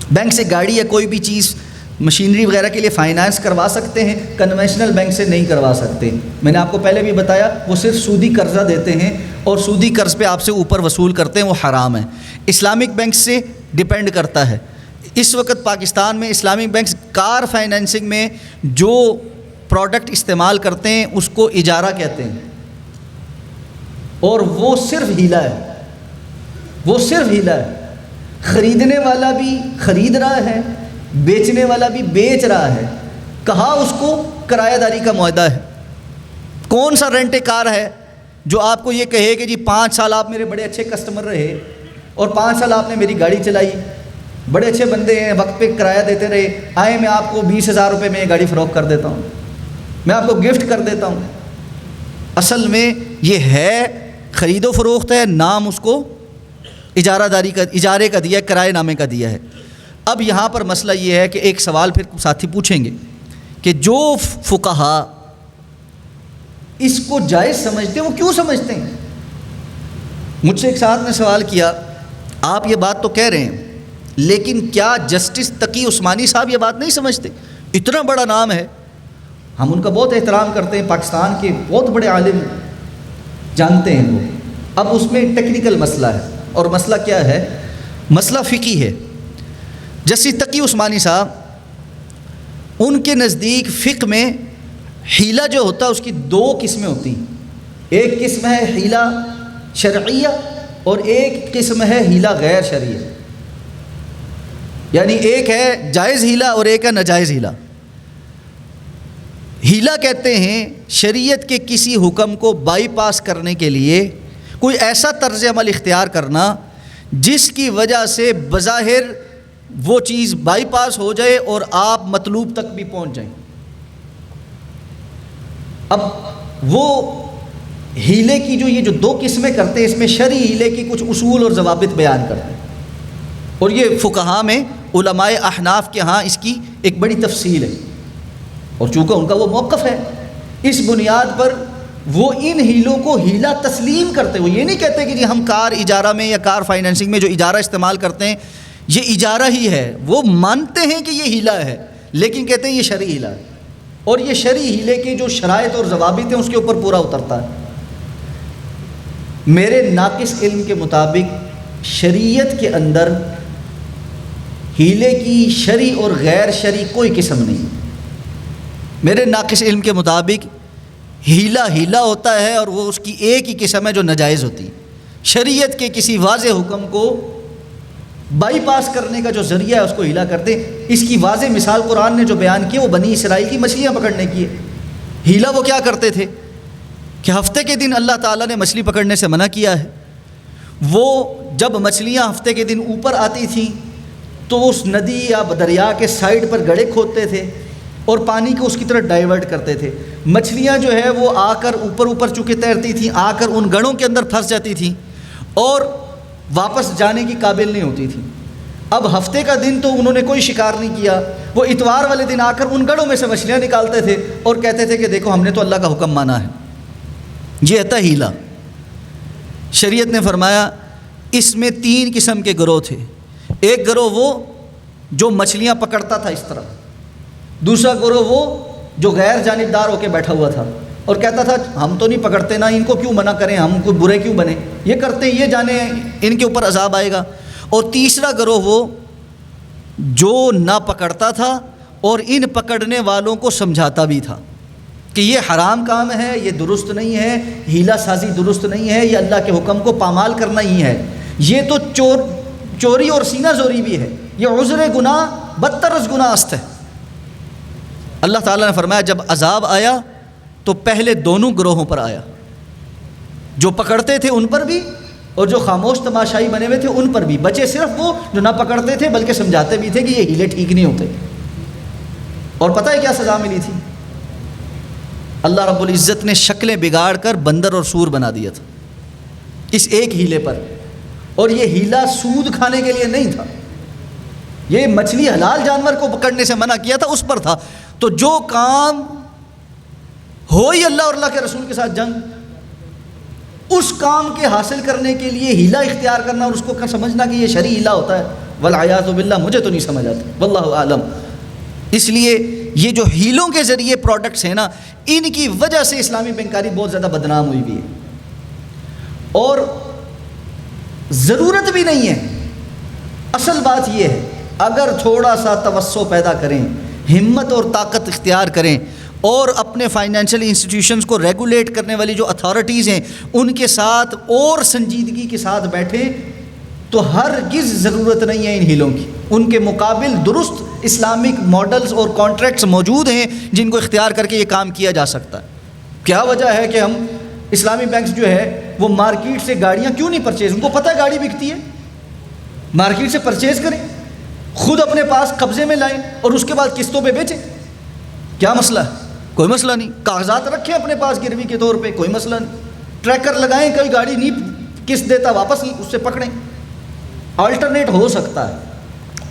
بینک سے گاڑی یا کوئی بھی چیز مشینری وغیرہ کے لیے فائنانس کروا سکتے ہیں، کنونشنل بینک سے نہیں کروا سکتے۔ میں نے آپ کو پہلے بھی بتایا وہ صرف سودی قرضہ دیتے ہیں اور سودی قرض پہ آپ سے اوپر وصول کرتے ہیں، وہ حرام ہے۔ اسلامک بینک سے ڈیپینڈ کرتا ہے۔ اس وقت پاکستان میں اسلامک بینکس کار فائنینسنگ میں جو پروڈکٹ استعمال کرتے ہیں اس کو اجارہ کہتے ہیں، اور وہ صرف ہیلا ہے، وہ صرف ہیلا ہے۔ خریدنے والا بھی خرید رہا ہے، بیچنے والا بھی بیچ رہا ہے، کہا اس کو کرایہ داری کا معاہدہ ہے۔ کون سا رینٹ کار ہے جو آپ کو یہ کہے کہ جی 5 سال آپ میرے بڑے اچھے کسٹمر رہے اور 5 سال آپ نے میری گاڑی چلائی، بڑے اچھے بندے ہیں، وقت پہ کرایہ دیتے رہے، آئے میں آپ کو 20,000 روپے میں یہ گاڑی فروخت کر دیتا ہوں، میں آپ کو گفٹ کر دیتا ہوں۔ اصل میں یہ ہے خرید و فروخت ہے، نام اس کو اجارہ داری کا، اجارے کا دیا ہے، کرائے نامے کا دیا ہے۔ اب یہاں پر مسئلہ یہ ہے کہ ایک سوال پھر ساتھی پوچھیں گے کہ جو فقہا اس کو جائز سمجھتے ہیں وہ کیوں سمجھتے ہیں؟ مجھ سے ایک ساتھ نے سوال کیا، آپ یہ بات تو کہہ رہے ہیں لیکن کیا جسٹس تقی عثمانی صاحب یہ بات نہیں سمجھتے؟ اتنا بڑا نام ہے، ہم ان کا بہت احترام کرتے ہیں، پاکستان کے بہت بڑے عالم جانتے ہیں وہ۔ اب اس میں ٹیکنیکل مسئلہ ہے، اور مسئلہ کیا ہے؟ مسئلہ فقہی ہے۔ جسٹس تقی عثمانی صاحب، ان کے نزدیک فقہ میں حیلہ جو ہوتا ہے اس کی 2 قسمیں ہوتی ہیں، ایک قسم ہے حیلہ شرعیہ اور ایک قسم ہے حیلہ غیر شرعیہ، یعنی ایک ہے جائز حیلہ اور ایک ہے ناجائز حیلہ۔ حیلہ کہتے ہیں شریعت کے کسی حکم کو بائی پاس کرنے کے لیے کوئی ایسا طرز عمل اختیار کرنا جس کی وجہ سے بظاہر وہ چیز بائی پاس ہو جائے اور آپ مطلوب تک بھی پہنچ جائیں۔ اب وہ ہیلے کی جو یہ 2 قسمیں کرتے ہیں، اس میں شرعی ہیلے کی کچھ اصول اور ضوابط بیان کرتے ہیں، اور یہ فقہا میں علماء احناف کے ہاں اس کی ایک بڑی تفصیل ہے، اور چونکہ ان کا وہ موقف ہے، اس بنیاد پر وہ ان ہیلوں کو ہیلا تسلیم کرتے ہوئے، یہ نہیں کہتے کہ جی ہم کار اجارہ میں یا کار فائنینسنگ میں جو اجارہ استعمال کرتے ہیں یہ اجارہ ہی ہے، وہ مانتے ہیں کہ یہ ہیلا ہے لیکن کہتے ہیں یہ شرعی ہیلا ہے، اور یہ شرعی ہیلے کے جو شرائط اور ضوابط ہیں اس کے اوپر پورا اترتا ہے۔ میرے ناقص علم کے مطابق شریعت کے اندر ہیلے کی شرعی اور غیر شرعی کوئی قسم نہیں۔ میرے ناقص علم کے مطابق ہیلا ہوتا ہے اور وہ اس کی ایک ہی قسم ہے جو ناجائز ہوتی ہے۔ شریعت کے کسی واضح حکم کو بائی پاس کرنے کا جو ذریعہ ہے اس کو ہیلا کرتے۔ اس کی واضح مثال قرآن نے جو بیان کی وہ بنی اسرائیل کی مچھلیاں پکڑنے کی ہے۔ ہیلا وہ کیا کرتے تھے کہ ہفتے کے دن اللہ تعالیٰ نے مچھلی پکڑنے سے منع کیا ہے، وہ جب مچھلیاں ہفتے کے دن اوپر آتی تھیں تو اس ندی یا دریا کے سائڈ پر گڑھے کھودتے تھے اور پانی کو اس کی طرف ڈائیورٹ کرتے تھے۔ مچھلیاں جو ہے وہ آ کر اوپر چونکہ تیرتی تھیں، آ کر ان گڑھوں کے اندر پھنس جاتی تھیں اور واپس جانے کی قابل نہیں ہوتی تھیں۔ اب ہفتے کا دن تو انہوں نے کوئی شکار نہیں کیا، وہ اتوار والے دن آ کر ان گڑھوں میں سے مچھلیاں نکالتے تھے اور کہتے تھے کہ دیکھو ہم نے تو اللہ کا حکم مانا ہے۔ یہ ہے ہیلا۔ شریعت نے فرمایا اس میں 3 قسم کے گروہ تھے۔ ایک گروہ وہ جو مچھلیاں پکڑتا تھا اس طرح، دوسرا گروہ وہ جو غیر جانبدار ہو کے بیٹھا ہوا تھا اور کہتا تھا ہم تو نہیں پکڑتے نا، ان کو کیوں منع کریں، ہم کو برے کیوں بنے، یہ کرتے ہیں، یہ جانے ان کے اوپر عذاب آئے گا۔ اور تیسرا گروہ وہ جو نہ پکڑتا تھا اور ان پکڑنے والوں کو سمجھاتا بھی تھا کہ یہ حرام کام ہے، یہ درست نہیں ہے، ہیلا سازی درست نہیں ہے، یہ اللہ کے حکم کو پامال کرنا ہی ہے، یہ تو چوری اور سینہ زوری بھی ہے، یہ عذر گناہ بدتر از گناہ است ہے۔ اللہ تعالیٰ نے فرمایا جب عذاب آیا تو پہلے دونوں گروہوں پر آیا، جو پکڑتے تھے ان پر بھی اور جو خاموش تماشائی بنے ہوئے تھے ان پر بھی۔ بچے صرف وہ جو نہ پکڑتے تھے بلکہ سمجھاتے بھی تھے کہ یہ ہیلے ٹھیک نہیں ہوتے۔ اور پتہ ہے کیا سزا ملی تھی؟ اللہ رب العزت نے شکلیں بگاڑ کر بندر اور سور بنا دیا تھا اس ایک ہیلے پر، اور یہ ہیلا سود کھانے کے لیے نہیں تھا، یہ مچھلی حلال جانور کو پکڑنے سے منع کیا تھا اس پر تھا۔ تو جو کام ہو ہی اللہ اور اللہ کے رسول کے ساتھ جنگ، اس کام کے حاصل کرنے کے لیے ہیلا اختیار کرنا اور اس کو سمجھنا کہ یہ شرعی ہیلا ہوتا ہے، والعیاذ باللہ مجھے تو نہیں سمجھ آتا، واللہ اعلم۔ اس لیے یہ جو ہیلوں کے ذریعے پروڈکٹس ہیں نا، ان کی وجہ سے اسلامی بینکاری بہت زیادہ بدنام ہوئی بھی ہے، اور ضرورت بھی نہیں ہے۔ اصل بات یہ ہے اگر تھوڑا سا توسع پیدا کریں، ہمت اور طاقت اختیار کریں اور اپنے فائنینشیل انسٹیٹیوشنز کو ریگولیٹ کرنے والی جو اتھارٹیز ہیں ان کے ساتھ اور سنجیدگی کے ساتھ بیٹھیں تو ہرگز ضرورت نہیں ہے ان ہیلوں کی۔ ان کے مقابل درست اسلامک ماڈلز اور کانٹریکٹس موجود ہیں جن کو اختیار کر کے یہ کام کیا جا سکتا ہے۔ کیا وجہ ہے کہ ہم اسلامی بینکس جو ہے وہ مارکیٹ سے گاڑیاں کیوں نہیں پرچیز، ان کو پتہ ہے گاڑی بکتی ہے، مارکیٹ سے پرچیز کریں، خود اپنے پاس قبضے میں لائیں اور اس کے بعد قسطوں پہ بیچیں۔ کیا مسئلہ ہے؟ کوئی مسئلہ نہیں۔ کاغذات رکھیں اپنے پاس گروی کے طور پہ، کوئی مسئلہ نہیں۔ ٹریکر لگائیں، کوئی گاڑی نہیں قسط دیتا واپس اس سے پکڑیں، آلٹرنیٹ ہو سکتا ہے۔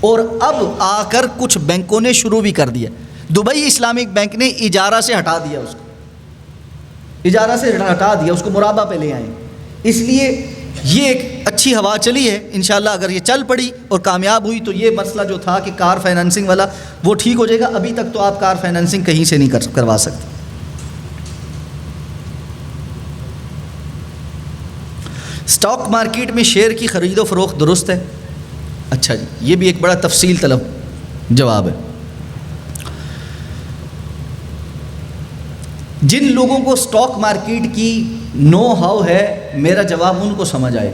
اور اب آ کر کچھ بینکوں نے شروع بھی کر دیا۔ دبئی اسلامک بینک نے اجارہ سے ہٹا دیا، اس کو اجارہ سے ہٹا دیا، اس کو مرابع پہ لے آئے۔ اس لیے یہ ایک اچھی ہوا چلی ہے، انشاءاللہ اگر یہ چل پڑی اور کامیاب ہوئی تو یہ مسئلہ جو تھا کہ کار فائنینسنگ والا وہ ٹھیک ہو جائے گا۔ ابھی تک تو آپ کار فائنینسنگ کہیں سے نہیں کروا سکتے۔ اسٹاک مارکیٹ میں شیئر کی خرید و فروخت درست ہے؟ اچھا جی، یہ بھی ایک بڑا تفصیل طلب جواب ہے۔ جن لوگوں کو اسٹاک مارکیٹ کی نو ہاؤ ہے، میرا جواب ان کو سمجھ آئے۔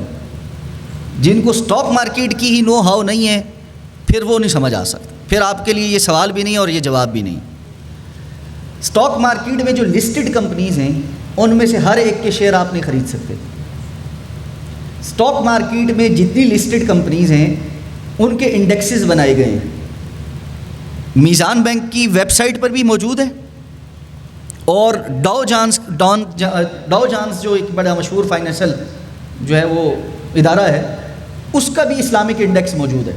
جن کو اسٹاک مارکیٹ کی ہی نو ہاؤ نہیں ہے پھر وہ نہیں سمجھ آ سکتا، پھر آپ کے لیے یہ سوال بھی نہیں اور یہ جواب بھی نہیں۔ اسٹاک مارکیٹ میں جو لسٹڈ کمپنیز ہیں ان میں سے ہر ایک کے شیئر آپ نہیں خرید سکتے۔ اسٹاک مارکیٹ میں جتنی لسٹڈ کمپنیز ہیں ان کے انڈیکسز بنائے گئے ہیں، میزان بینک کی ویب سائٹ پر بھی موجود ہے، اور ڈاؤ جانس جو ایک بڑا مشہور فائنینشیل جو ہے وہ ادارہ ہے اس کا بھی اسلامک انڈیکس موجود ہے۔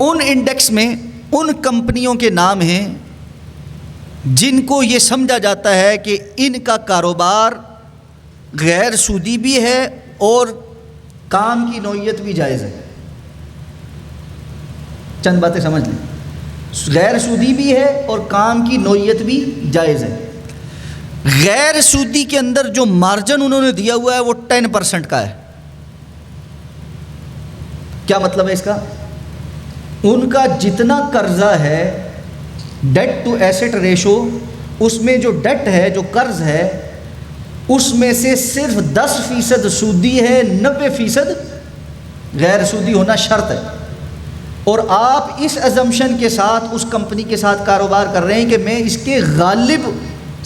ان انڈیکس میں ان کمپنیوں کے نام ہیں جن کو یہ سمجھا جاتا ہے کہ ان کا کاروبار غیر سودی بھی ہے اور کام کی نوعیت بھی جائز ہے. چند باتیں سمجھ لیں. غیر سودی بھی ہے اور کام کی نوعیت بھی جائز ہے. غیر سودی کے اندر جو مارجن انہوں نے دیا ہوا ہے وہ 10% کا ہے. کیا مطلب ہے اس کا؟ ان کا جتنا قرضہ ہے ڈیٹ ٹو ایسٹ ریشو، اس میں جو ڈیٹ ہے، جو قرض ہے، اس میں سے صرف 10% سودی ہے، 90% غیر سودی ہونا شرط ہے. اور آپ اس ازمپشن کے ساتھ اس کمپنی کے ساتھ کاروبار کر رہے ہیں کہ میں اس کے غالب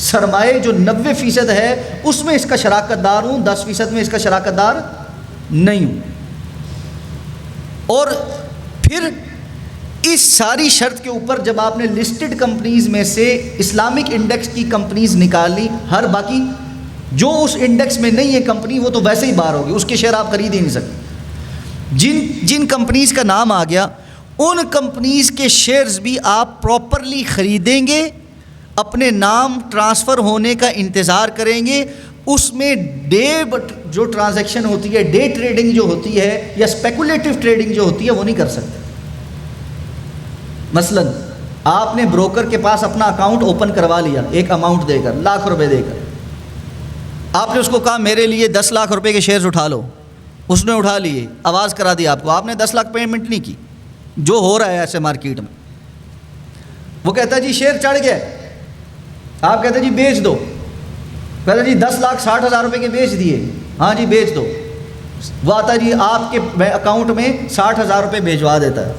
سرمایے جو 90% ہے اس میں اس کا شراکت دار ہوں، 10% میں اس کا شراکت دار نہیں ہوں. اور پھر اس ساری شرط کے اوپر جب آپ نے لسٹڈ کمپنیز میں سے اسلامک انڈیکس کی کمپنیز نکالی، ہر باقی جو اس انڈیکس میں نہیں ہے کمپنی وہ تو ویسے ہی باہر ہوگی، اس کے شیئر آپ خرید ہی نہیں سکتے. جن کمپنیز کا نام آ گیا ان کمپنیز کے شیئرز بھی آپ پراپرلی خریدیں گے، اپنے نام ٹرانسفر ہونے کا انتظار کریں گے. اس میں ڈے جو ٹرانزیکشن ہوتی ہے، ڈے ٹریڈنگ جو ہوتی ہے یا اسپیکولیٹو ٹریڈنگ جو ہوتی ہے وہ نہیں کر سکتے. مثلا آپ نے بروکر کے پاس اپنا اکاؤنٹ اوپن کروا لیا ایک اماؤنٹ دے کر، ₹1,00,000 دے کر. آپ نے اس کو کہا میرے لیے 10 لاکھ روپے کے شیئرز اٹھا لو، اس نے اٹھا لیے، آواز کرا دی آپ کو، آپ نے 10 لاکھ پیمنٹ نہیں کی. جو ہو رہا ہے ایسے مارکیٹ میں، وہ کہتا ہے جی شیئر چڑھ گیا، آپ کہتے ہیں جی بیچ دو، کہتا ہے جی 10,60,000 روپے کے بیچ دیے، ہاں جی بیچ دو. وہ آتا ہے جی آپ کے اکاؤنٹ میں 60,000 روپے بھیجوا دیتا ہے.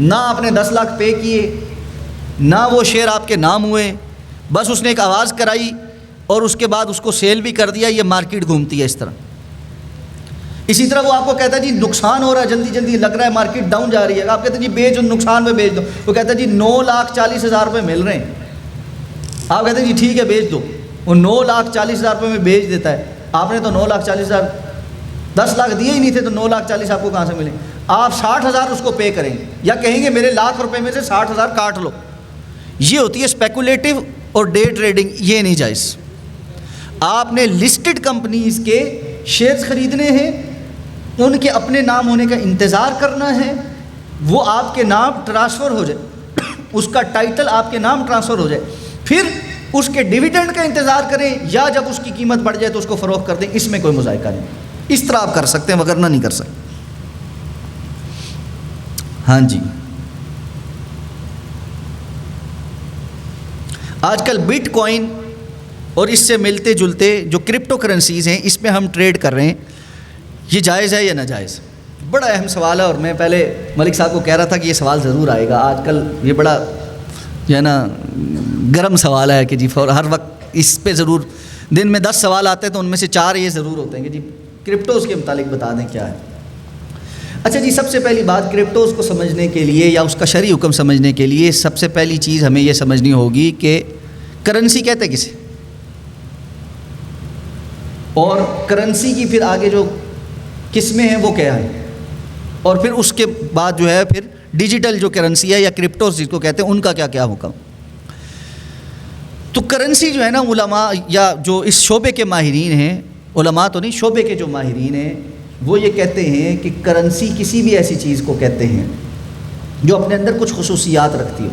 نہ آپ نے 10 لاکھ پے کیے، نہ وہ شیئر آپ کے نام ہوئے، بس اس نے ایک آواز کرائی اور اس کے بعد اس کو سیل بھی کر دیا. یہ مارکیٹ گھومتی ہے اس طرح. اسی طرح وہ آپ کو کہتا ہے جی نقصان ہو رہا ہے، جلدی جلدی لگ رہا ہے، مارکیٹ ڈاؤن جا رہی ہے، آپ کہتے ہیں جی بیچ، نقصان میں بیچ دو. وہ کہتا ہے جی 9,40,000 روپے مل رہے ہیں، آپ کہتے ہیں جی ٹھیک ہے بیچ دو. وہ 9,40,000 روپے میں بیچ دیتا ہے. آپ نے تو 9,40,000، 10 لاکھ دیے ہی نہیں تھے تو 9,40,000 آپ کو کہاں سے ملیں؟ آپ 60,000 اس کو پے کریں گے یا کہیں گے میرے ₹1,00,000 میں سے 60,000 کاٹ لو. یہ ہوتی ہے اسپیکولیٹو اور ڈے ٹریڈنگ. یہ نہیں جائز. آپ نے لسٹڈ کمپنیز کے شیئرز خریدنے ہیں، ان کے اپنے نام ہونے کا انتظار کرنا ہے، وہ آپ کے نام ٹرانسفر ہو جائے، اس کا ٹائٹل آپ کے نام ٹرانسفر ہو جائے، پھر اس کے ڈیویڈنڈ کا انتظار کریں یا جب اس کی قیمت بڑھ جائے تو اس کو فروخت کر دیں. اس میں کوئی مذائقہ نہیں. اس طرح آپ کر سکتے ہیں وگرنہ نہیں کر سکتے. ہاں جی. آج کل بٹ کوائن اور اس سے ملتے جلتے جو کرپٹو کرنسیز ہیں اس پہ ہم ٹریڈ کر رہے ہیں، یہ جائز ہے یا ناجائز؟ بڑا اہم سوال ہے اور میں پہلے ملک صاحب کو کہہ رہا تھا کہ یہ سوال ضرور آئے گا. آج کل یہ بڑا جو ہے نا گرم سوال ہے کہ جی ہر وقت اس پہ ضرور، دن میں 10 سوال آتے ہیں تو ان میں سے 4 یہ ضرور ہوتے ہیں کہ جی کرپٹوز کے متعلق بتا دیں کیا ہے. اچھا جی، سب سے پہلی بات کرپٹوز کو سمجھنے کے لیے یا اس کا شرعی حکم سمجھنے کے لیے سب سے پہلی چیز ہمیں یہ سمجھنی ہوگی کہ کرنسی کہتے کسے، اور کرنسی کی پھر آگے جو قسمیں ہیں وہ کیا ہیں، اور پھر اس کے بعد جو ہے پھر ڈیجیٹل جو کرنسی ہے یا کرپٹوز جس کو کہتے ہیں ان کا کیا کیا حکم. تو کرنسی جو ہے نا، علماء یا جو اس شعبے کے ماہرین ہیں، علماء تو نہیں، شعبے کے جو ماہرین ہیں وہ یہ کہتے ہیں کہ کرنسی کسی بھی ایسی چیز کو کہتے ہیں جو اپنے اندر کچھ خصوصیات رکھتی ہو.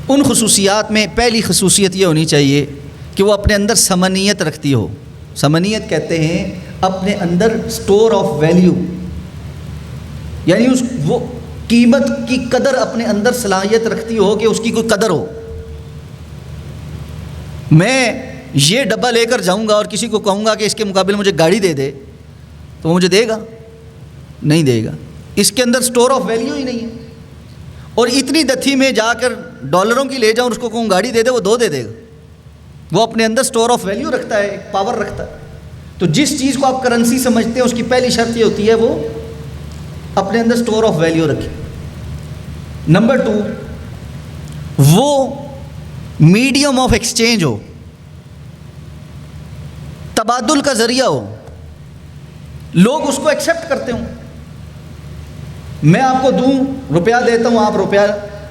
ان خصوصیات میں پہلی خصوصیت یہ ہونی چاہیے کہ وہ اپنے اندر ثمنیت رکھتی ہو. ثمنیت کہتے ہیں اپنے اندر سٹور آف ویلیو، یعنی وہ قیمت کی قدر اپنے اندر صلاحیت رکھتی ہو کہ اس کی کوئی قدر ہو. میں یہ ڈبہ لے کر جاؤں گا اور کسی کو کہوں گا کہ اس کے مقابل مجھے گاڑی دے دے تو وہ مجھے دے گا؟ نہیں دے گا. اس کے اندر سٹور آف ویلیو ہی نہیں ہے. اور اتنی دتھی میں جا کر ڈالروں کی لے جاؤں اور اس کو کہوں گاڑی دے دے، وہ 2 دے دے گا. وہ اپنے اندر سٹور آف ویلیو رکھتا ہے، ایک پاور رکھتا ہے. تو جس چیز کو آپ کرنسی سمجھتے ہیں اس کی پہلی شرط یہ ہوتی ہے وہ اپنے اندر سٹور آف ویلیو رکھے. نمبر 2، وہ میڈیم آف ایکسچینج ہو، تبادل کا ذریعہ ہو، لوگ اس کو ایکسیپٹ کرتے ہوں. میں آپ کو دوں، روپیہ دیتا ہوں، آپ روپیہ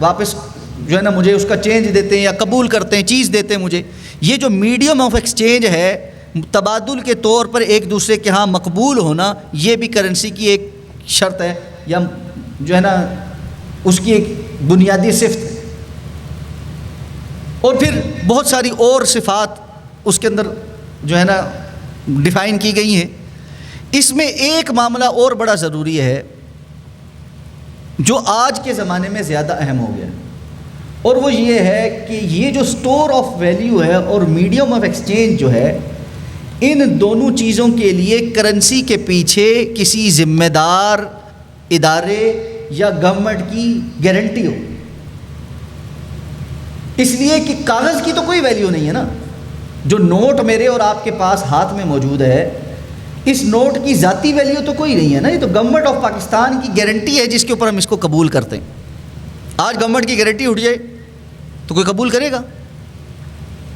واپس جو ہے نا مجھے اس کا چینج دیتے ہیں یا قبول کرتے ہیں، چیز دیتے ہیں مجھے. یہ جو میڈیم آف ایکسچینج ہے، تبادل کے طور پر ایک دوسرے کے ہاں مقبول ہونا، یہ بھی کرنسی کی ایک شرط ہے یا جو ہے نا اس کی ایک بنیادی صفت ہے. اور پھر بہت ساری اور صفات اس کے اندر جو ہے نا ڈیفائن کی گئی ہیں. اس میں ایک معاملہ اور بڑا ضروری ہے جو آج کے زمانے میں زیادہ اہم ہو گیا، اور وہ یہ ہے کہ یہ جو سٹور آف ویلیو ہے اور میڈیم آف ایکسچینج جو ہے، ان دونوں چیزوں کے لیے کرنسی کے پیچھے کسی ذمہ دار ادارے یا گورنمنٹ کی گارنٹی ہو. اس لیے کہ کاغذ کی تو کوئی ویلیو نہیں ہے نا. جو نوٹ میرے اور آپ کے پاس ہاتھ میں موجود ہے، اس نوٹ کی ذاتی ویلیو تو کوئی نہیں ہے نا. یہ تو گورنمنٹ آف پاکستان کی گارنٹی ہے جس کے اوپر ہم اس کو قبول کرتے ہیں. آج گورنمنٹ کی گارنٹی اٹھ جائے تو کوئی قبول کرے گا؟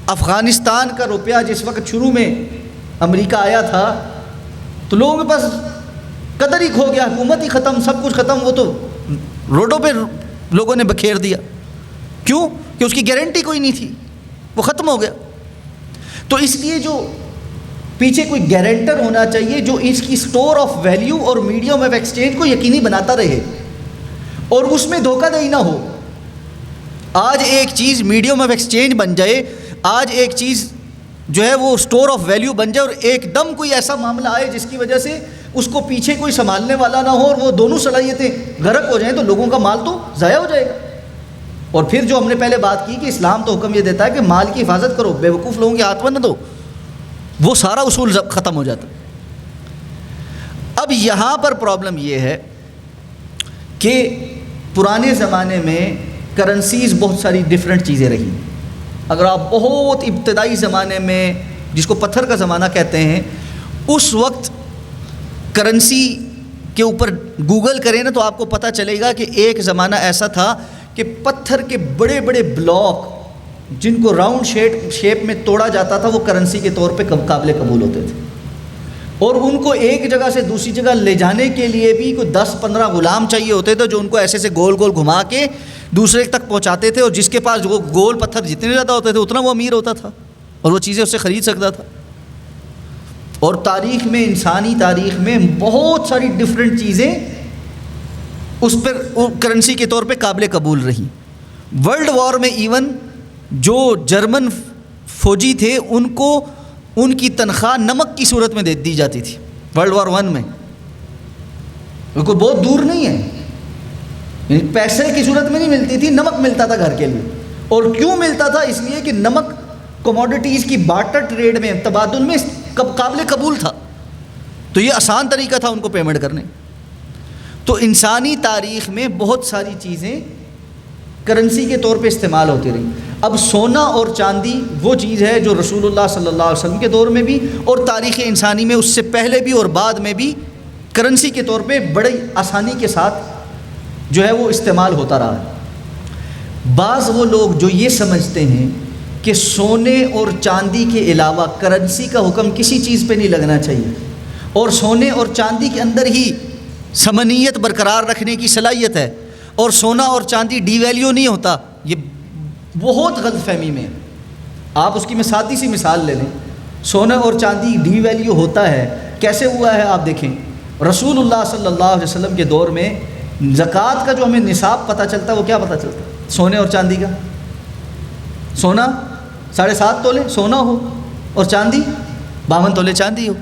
افغانستان کا روپیہ جس وقت شروع میں امریکہ آیا تھا تو لوگوں کے پاس قدر ہی کھو گیا، حکومت ہی ختم، سب کچھ ختم. وہ تو روڈوں پہ لوگوں نے بکھیر دیا. کیوں؟ کہ اس کی گارنٹی کوئی نہیں تھی، وہ ختم ہو گیا. تو اس لیے جو پیچھے کوئی گارنٹر ہونا چاہیے جو اس کی سٹور آف ویلیو اور میڈیم آف ایکسچینج کو یقینی بناتا رہے اور اس میں دھوکہ دہی نہ ہو. آج ایک چیز میڈیم آف ایکسچینج بن جائے، آج ایک چیز جو ہے وہ سٹور آف ویلیو بن جائے، اور ایک دم کوئی ایسا معاملہ آئے جس کی وجہ سے اس کو پیچھے کوئی سنبھالنے والا نہ ہو اور وہ دونوں صلاحیتیں غرق ہو جائیں تو لوگوں کا مال تو ضائع ہو جائے گا. اور پھر جو ہم نے پہلے بات کی کہ اسلام تو حکم یہ دیتا ہے کہ مال کی حفاظت کرو، بے وقوف لوگوں کے ہاتھ میں نہ دو، وہ سارا اصول ختم ہو جاتا. اب یہاں پر پرابلم یہ ہے کہ پرانے زمانے میں کرنسیز بہت ساری ڈیفرنٹ چیزیں رہیں. اگر آپ بہت ابتدائی زمانے میں جس کو پتھر کا زمانہ کہتے ہیں، اس وقت کرنسی کے اوپر گوگل کریں نا تو آپ کو پتہ چلے گا کہ ایک زمانہ ایسا تھا کہ پتھر کے بڑے بڑے بلاک جن کو راؤنڈ شیپ میں توڑا جاتا تھا وہ کرنسی کے طور پہ قابل قبول ہوتے تھے. اور ان کو ایک جگہ سے دوسری جگہ لے جانے کے لیے بھی کوئی 10-15 غلام چاہیے ہوتے تھے جو ان کو ایسے سے گول گول گھما کے دوسرے تک پہنچاتے تھے. اور جس کے پاس وہ گول پتھر جتنے زیادہ ہوتے تھے اتنا وہ امیر ہوتا تھا اور وہ چیزیں اس سے خرید سکتا تھا. اور تاریخ میں، انسانی تاریخ میں بہت ساری ڈیفرنٹ چیزیں اس پر کرنسی کے طور پہ قابل قبول رہیں. ورلڈ وار میں ایون جو جرمن فوجی تھے ان کو ان کی تنخواہ نمک کی صورت میں دے دی جاتی تھی. ورلڈ وار 1 میں کوئی بہت دور نہیں ہے، یعنی پیسے کی صورت میں نہیں ملتی تھی، نمک ملتا تھا گھر کے لیے. اور کیوں ملتا تھا؟ اس لیے کہ نمک کموڈیٹیز کی بارٹر ٹریڈ میں، تبادل میں قابل قبول تھا، تو یہ آسان طریقہ تھا ان کو پیمنٹ کرنے. تو انسانی تاریخ میں بہت ساری چیزیں کرنسی کے طور پہ استعمال ہوتی رہیں. اب سونا اور چاندی وہ چیز ہے جو رسول اللہ صلی اللہ علیہ وسلم کے دور میں بھی اور تاریخ انسانی میں اس سے پہلے بھی اور بعد میں بھی کرنسی کے طور پہ بڑی آسانی کے ساتھ جو ہے وہ استعمال ہوتا رہا ہے. بعض وہ لوگ جو یہ سمجھتے ہیں کہ سونے اور چاندی کے علاوہ کرنسی کا حکم کسی چیز پہ نہیں لگنا چاہیے اور سونے اور چاندی کے اندر ہی ثمنیت برقرار رکھنے کی صلاحیت ہے اور سونا اور چاندی ڈی ویلیو نہیں ہوتا، یہ بہت غلط فہمی میں ہے. آپ اس کی میں سادی سی مثال لے لیں. سونا اور چاندی ڈی ویلیو ہوتا ہے، کیسے ہوا ہے آپ دیکھیں. رسول اللہ صلی اللہ علیہ وسلم کے دور میں زکوٰۃ کا جو ہمیں نصاب پتہ چلتا ہے وہ کیا پتہ چلتا ہے؟ سونے اور چاندی کا. سونا 7.5 تولے سونا ہو اور چاندی 52 تولے چاندی ہو.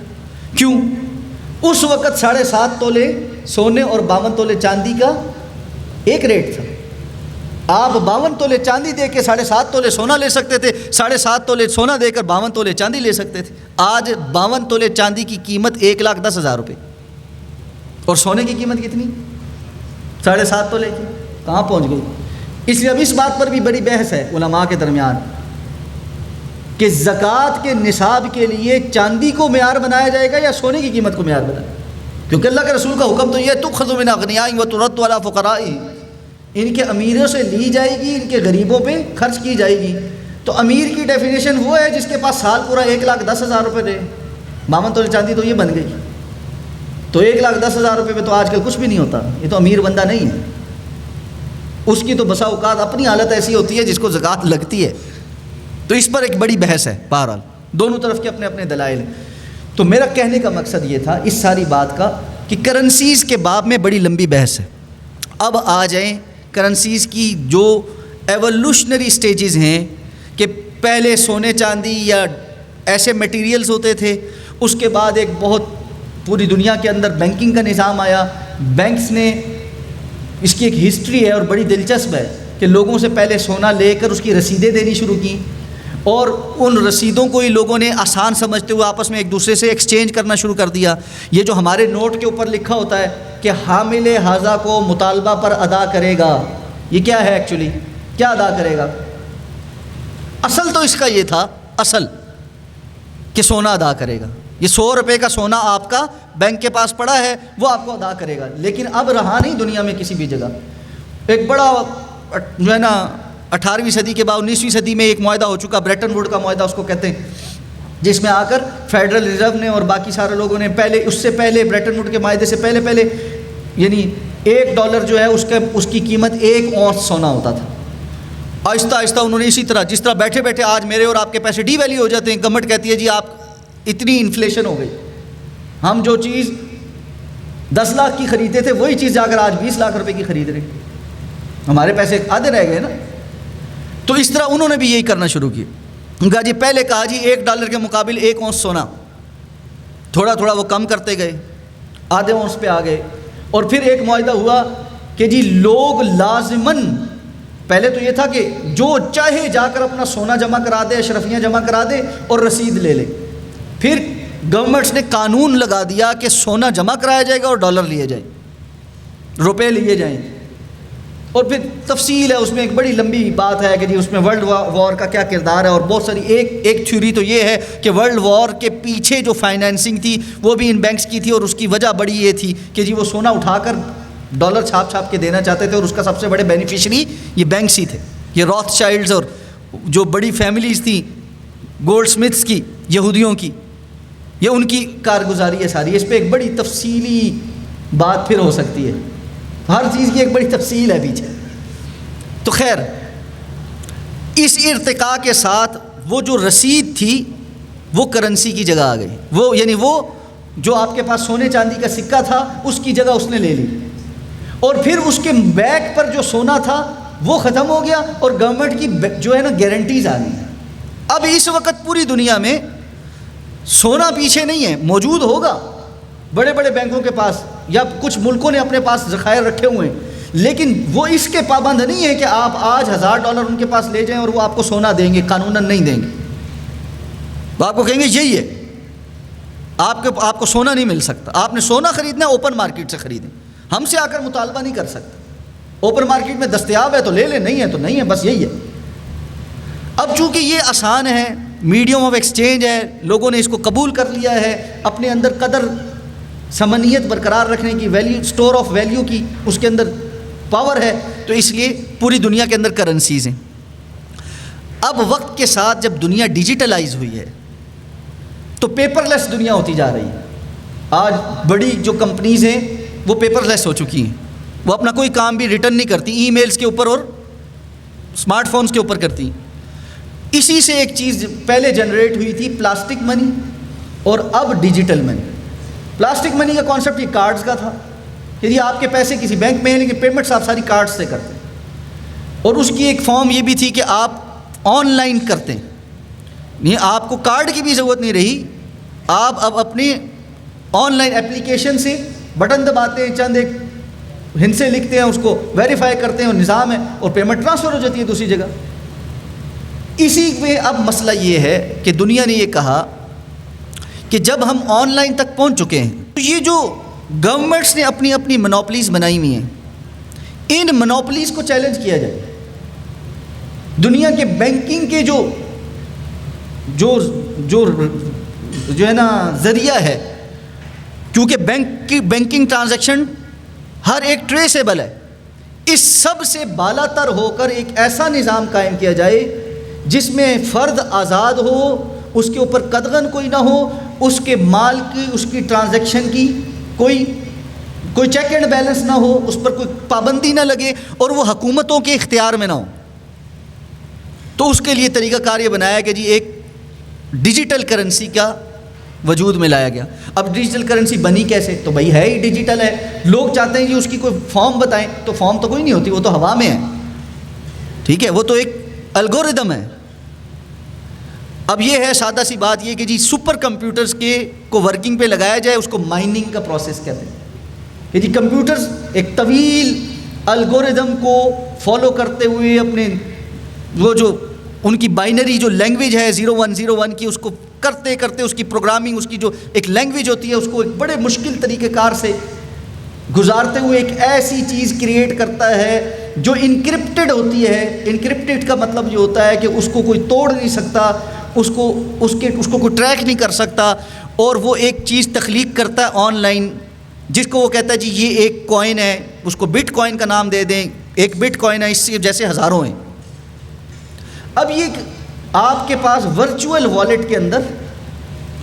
کیوں؟ اس وقت 7.5 تولے سونے اور 52 تولے چاندی کا ایک ریٹ تھا. آپ 52 تولے چاندی دے کے 7.5 تولے سونا لے سکتے تھے، 7.5 تولے سونا دے کر 52 تولے چاندی لے سکتے تھے. آج 52 تولے چاندی کی قیمت 1,10,000 روپے اور سونے کی قیمت کتنی؟ 7.5 تولے کی. کہاں پہنچ گئی؟ اس لیے اب اس بات پر بھی بڑی بحث ہے علماء کے درمیان کہ زکوٰۃ کے نصاب کے لیے چاندی کو معیار بنایا جائے گا یا سونے کی قیمت کو معیار بنایا. کیونکہ اللہ کے رسول کا حکم تو یہ تؤخذ من اغنیائہم وترد علی فقرائہم، ان کے امیروں سے لی جائے گی، ان کے غریبوں پہ خرچ کی جائے گی. تو امیر کی ڈیفینیشن وہ ہے جس کے پاس سال پورا 1,10,000 روپے دے. 52 تولے چاندی تو یہ بن گئی. تو 1,10,000 روپے میں تو آج کل کچھ بھی نہیں ہوتا، یہ تو امیر بندہ نہیں ہے. اس کی تو بسا اوقات اپنی حالت ایسی ہوتی ہے جس کو زکوٰۃ لگتی ہے. تو اس پر ایک بڑی بحث ہے. بہرحال دونوں طرف کے اپنے اپنے دلائل ہیں. تو میرا کہنے کا مقصد یہ تھا اس ساری بات کا کہ کرنسیز کے باب میں بڑی لمبی بحث ہے. اب آ جائیں کرنسیز کی جو ایولوشنری سٹیجز ہیں کہ پہلے سونے چاندی یا ایسے میٹیریلز ہوتے تھے, اس کے بعد ایک بہت پوری دنیا کے اندر بینکنگ کا نظام آیا. بینکس نے, اس کی ایک ہسٹری ہے اور بڑی دلچسپ ہے کہ لوگوں سے پہلے سونا لے کر اس کی رسیدیں دینی شروع کی, اور ان رسیدوں کو ہی لوگوں نے آسان سمجھتے ہوئے آپس میں ایک دوسرے سے ایکسچینج کرنا شروع کر دیا. یہ جو ہمارے نوٹ کے اوپر لکھا ہوتا ہے کہ حامل حاضہ کو مطالبہ پر ادا کرے گا, یہ کیا ہے ایکچولی, کیا ادا کرے گا؟ اصل تو اس کا یہ تھا, اصل کہ سونا ادا کرے گا. یہ 100 روپے کا سونا آپ کا بینک کے پاس پڑا ہے, وہ آپ کو ادا کرے گا. لیکن اب رہا نہیں دنیا میں کسی بھی جگہ. ایک بڑا جو ہے نا 18ویں صدی کے بعد 19ویں صدی میں ایک معاہدہ ہو چکا, بریٹن ووڈ کا معاہدہ اس کو کہتے ہیں, جس میں آ کر فیڈرل ریزرو نے اور باقی سارے لوگوں نے پہلے, اس سے پہلے بریٹن ووڈ کے معاہدے سے پہلے یعنی $1 جو ہے اس کی قیمت 1 اونس سونا ہوتا تھا. آہستہ آہستہ انہوں نے اسی طرح, جس طرح بیٹھے بیٹھے آج میرے اور آپ کے پیسے ڈی ویلیو ہو جاتے ہیں, گورنمنٹ کہتی ہے جی آپ اتنی انفلیشن ہو گئی, ہم جو چیز 10 لاکھ کی خریدتے تھے وہی چیز جا کر آج 20 لاکھ روپے کی خرید رہے, ہمارے پیسے آدھے رہ گئے نا. تو اس طرح انہوں نے بھی یہی کرنا شروع کیا. کہا جی پہلے کہا جی $1 کے مقابل 1 اونس سونا, تھوڑا تھوڑا وہ کم کرتے گئے, آدھے اونس پہ آ گئے. اور پھر ایک معاہدہ ہوا کہ جی لوگ لازماً, پہلے تو یہ تھا کہ جو چاہے جا کر اپنا سونا جمع کرا دے, اشرفیاں جمع کرا دے اور رسید لے لے. پھر گورنمنٹس نے قانون لگا دیا کہ سونا جمع کرایا جائے گا اور ڈالر لیے جائیں, روپے لیے جائیں. اور پھر تفصیل ہے اس میں, ایک بڑی لمبی بات ہے کہ جی اس میں ورلڈ وار کا کیا کردار ہے, اور بہت ساری. ایک تھیوری تو یہ ہے کہ ورلڈ وار کے پیچھے جو فائنینسنگ تھی وہ بھی ان بینکس کی تھی, اور اس کی وجہ بڑی یہ تھی کہ جی وہ سونا اٹھا کر ڈالر چھاپ کے دینا چاہتے تھے, اور اس کا سب سے بڑے بینیفیشری یہ بینکس ہی تھے, یہ روتھ چائلڈز اور جو بڑی فیملیز تھیں گولڈ سمتھس کی, یہودیوں کی, یہ ان کی کارگزاری ہے ساری. اس پہ ایک بڑی تفصیلی بات پھر ہو سکتی ہے, ہر چیز کی ایک بڑی تفصیل ہے پیچھے. تو خیر, اس ارتقاء کے ساتھ وہ جو رسید تھی وہ کرنسی کی جگہ آ گئی. وہ یعنی وہ جو آپ کے پاس سونے چاندی کا سکہ تھا اس کی جگہ اس نے لے لی, اور پھر اس کے بیک پر جو سونا تھا وہ ختم ہو گیا, اور گورنمنٹ کی جو ہے نا گارنٹیز آ گئی. اب اس وقت پوری دنیا میں سونا پیچھے نہیں ہے, موجود ہوگا بڑے بڑے بینکوں کے پاس, یا کچھ ملکوں نے اپنے پاس ذخائر رکھے ہوئے ہیں, لیکن وہ اس کے پابند نہیں ہے کہ آپ آج $1000 ان کے پاس لے جائیں اور وہ آپ کو سونا دیں گے, قانوناً نہیں دیں گے. وہ آپ کو کہیں گے یہی ہے, آپ کو سونا نہیں مل سکتا, آپ نے سونا خریدنا ہے اوپن مارکیٹ سے خریدیں, ہم سے آ کر مطالبہ نہیں کر سکتے. اوپن مارکیٹ میں دستیاب ہے تو لے لیں, نہیں ہے تو نہیں ہے, بس یہی ہے. اب چونکہ یہ آسان ہے, میڈیم آف ایکسچینج ہے, لوگوں نے اس کو قبول کر لیا ہے, اپنے اندر قدر ثمنیت برقرار رکھنے کی, ویلیو, اسٹور آف ویلیو کی اس کے اندر پاور ہے, تو اس لیے پوری دنیا کے اندر کرنسیز ہیں. اب وقت کے ساتھ جب دنیا ڈیجیٹلائز ہوئی ہے تو پیپر لیس دنیا ہوتی جا رہی ہے. آج بڑی جو کمپنیز ہیں وہ پیپر لیس ہو چکی ہیں, وہ اپنا کوئی کام بھی ریٹرن نہیں کرتی, ای میلز کے اوپر اور اسمارٹ فونز کے اوپر کرتی ہیں. اسی سے ایک چیز پہلے جنریٹ ہوئی تھی, پلاسٹک منی, اور اب ڈیجیٹل منی. پلاسٹک منی کا کانسیپٹ یہ کارڈز کا تھا کہ یہ آپ کے پیسے کسی بینک میں ہیں لیکن پیمنٹس آپ ساری کارڈ سے کرتے ہیں, اور اس کی ایک فارم یہ بھی تھی کہ آپ آن لائن کرتے ہیں, نہیں آپ کو کارڈ کی بھی ضرورت نہیں رہی, آپ اب اپنے آن لائن اپلیکیشن سے بٹن دباتے ہیں, چند ایک ہندسے لکھتے ہیں, اس کو ویریفائی کرتے ہیں اور نظام ہے, اور پیمنٹ ٹرانسفر ہو جاتی ہے دوسری جگہ. اسی میں اب مسئلہ یہ ہے کہ دنیا نے یہ کہا کہ جب ہم آن لائن تک پہنچ چکے ہیں تو یہ جو گورنمنٹس نے اپنی اپنی منوپلیز بنائی ہوئی ہیں, ان منوپلیز کو چیلنج کیا جائے. دنیا کے بینکنگ کے جو ہے نا ذریعہ ہے, کیونکہ بینکنگ ٹرانزیکشن ہر ایک ٹریسیبل ہے, اس سب سے بالا تر ہو کر ایک ایسا نظام قائم کیا جائے جس میں فرد آزاد ہو, اس کے اوپر قدغن کوئی نہ ہو, اس کے مال کی, اس کی ٹرانزیکشن کی کوئی کوئی چیک اینڈ بیلنس نہ ہو، اس پر کوئی پابندی نہ لگے اور وہ حکومتوں کے اختیار میں نہ ہو. تو اس کے لیے طریقہ کار یہ بنایا کہ جی ایک ڈیجیٹل کرنسی کا وجود میں لایا گیا. اب ڈیجیٹل کرنسی بنی کیسے؟ تو بھائی ہے ہی ڈیجیٹل ہے. لوگ چاہتے ہیں جی اس کی کوئی فارم بتائیں، تو فارم تو کوئی نہیں ہوتی، وہ تو ہوا میں ہے. ٹھیک ہے، وہ تو ایک الگوریدم ہے. اب یہ ہے سادہ سی بات یہ کہ جی سپر کمپیوٹرز کو ورکنگ پہ لگایا جائے، اس کو مائننگ کا پروسیس کہتے ہیں. کہ جی کمپیوٹرز ایک طویل الگوریدم کو فالو کرتے ہوئے اپنے وہ جو ان کی بائنری جو لینگویج ہے 0101 کی، اس کو کرتے کرتے اس کی پروگرامنگ، اس کی جو ایک لینگویج ہوتی ہے، اس کو ایک بڑے مشکل طریقہ کار سے گزارتے ہوئے ایک ایسی چیز کریٹ کرتا ہے جو انکرپٹڈ ہوتی ہے. انکرپٹڈ کا مطلب یہ ہوتا ہے کہ اس کو کوئی توڑ نہیں سکتا، اس کو کوئی ٹریک نہیں کر سکتا. اور وہ ایک چیز تخلیق کرتا ہے آن لائن، جس کو وہ کہتا ہے جی یہ ایک کوائن ہے، اس کو بٹ کوائن کا نام دے دیں. ایک بٹ کوائن ہے، اس سے جیسے ہزاروں ہیں. اب یہ آپ کے پاس ورچوئل والیٹ کے اندر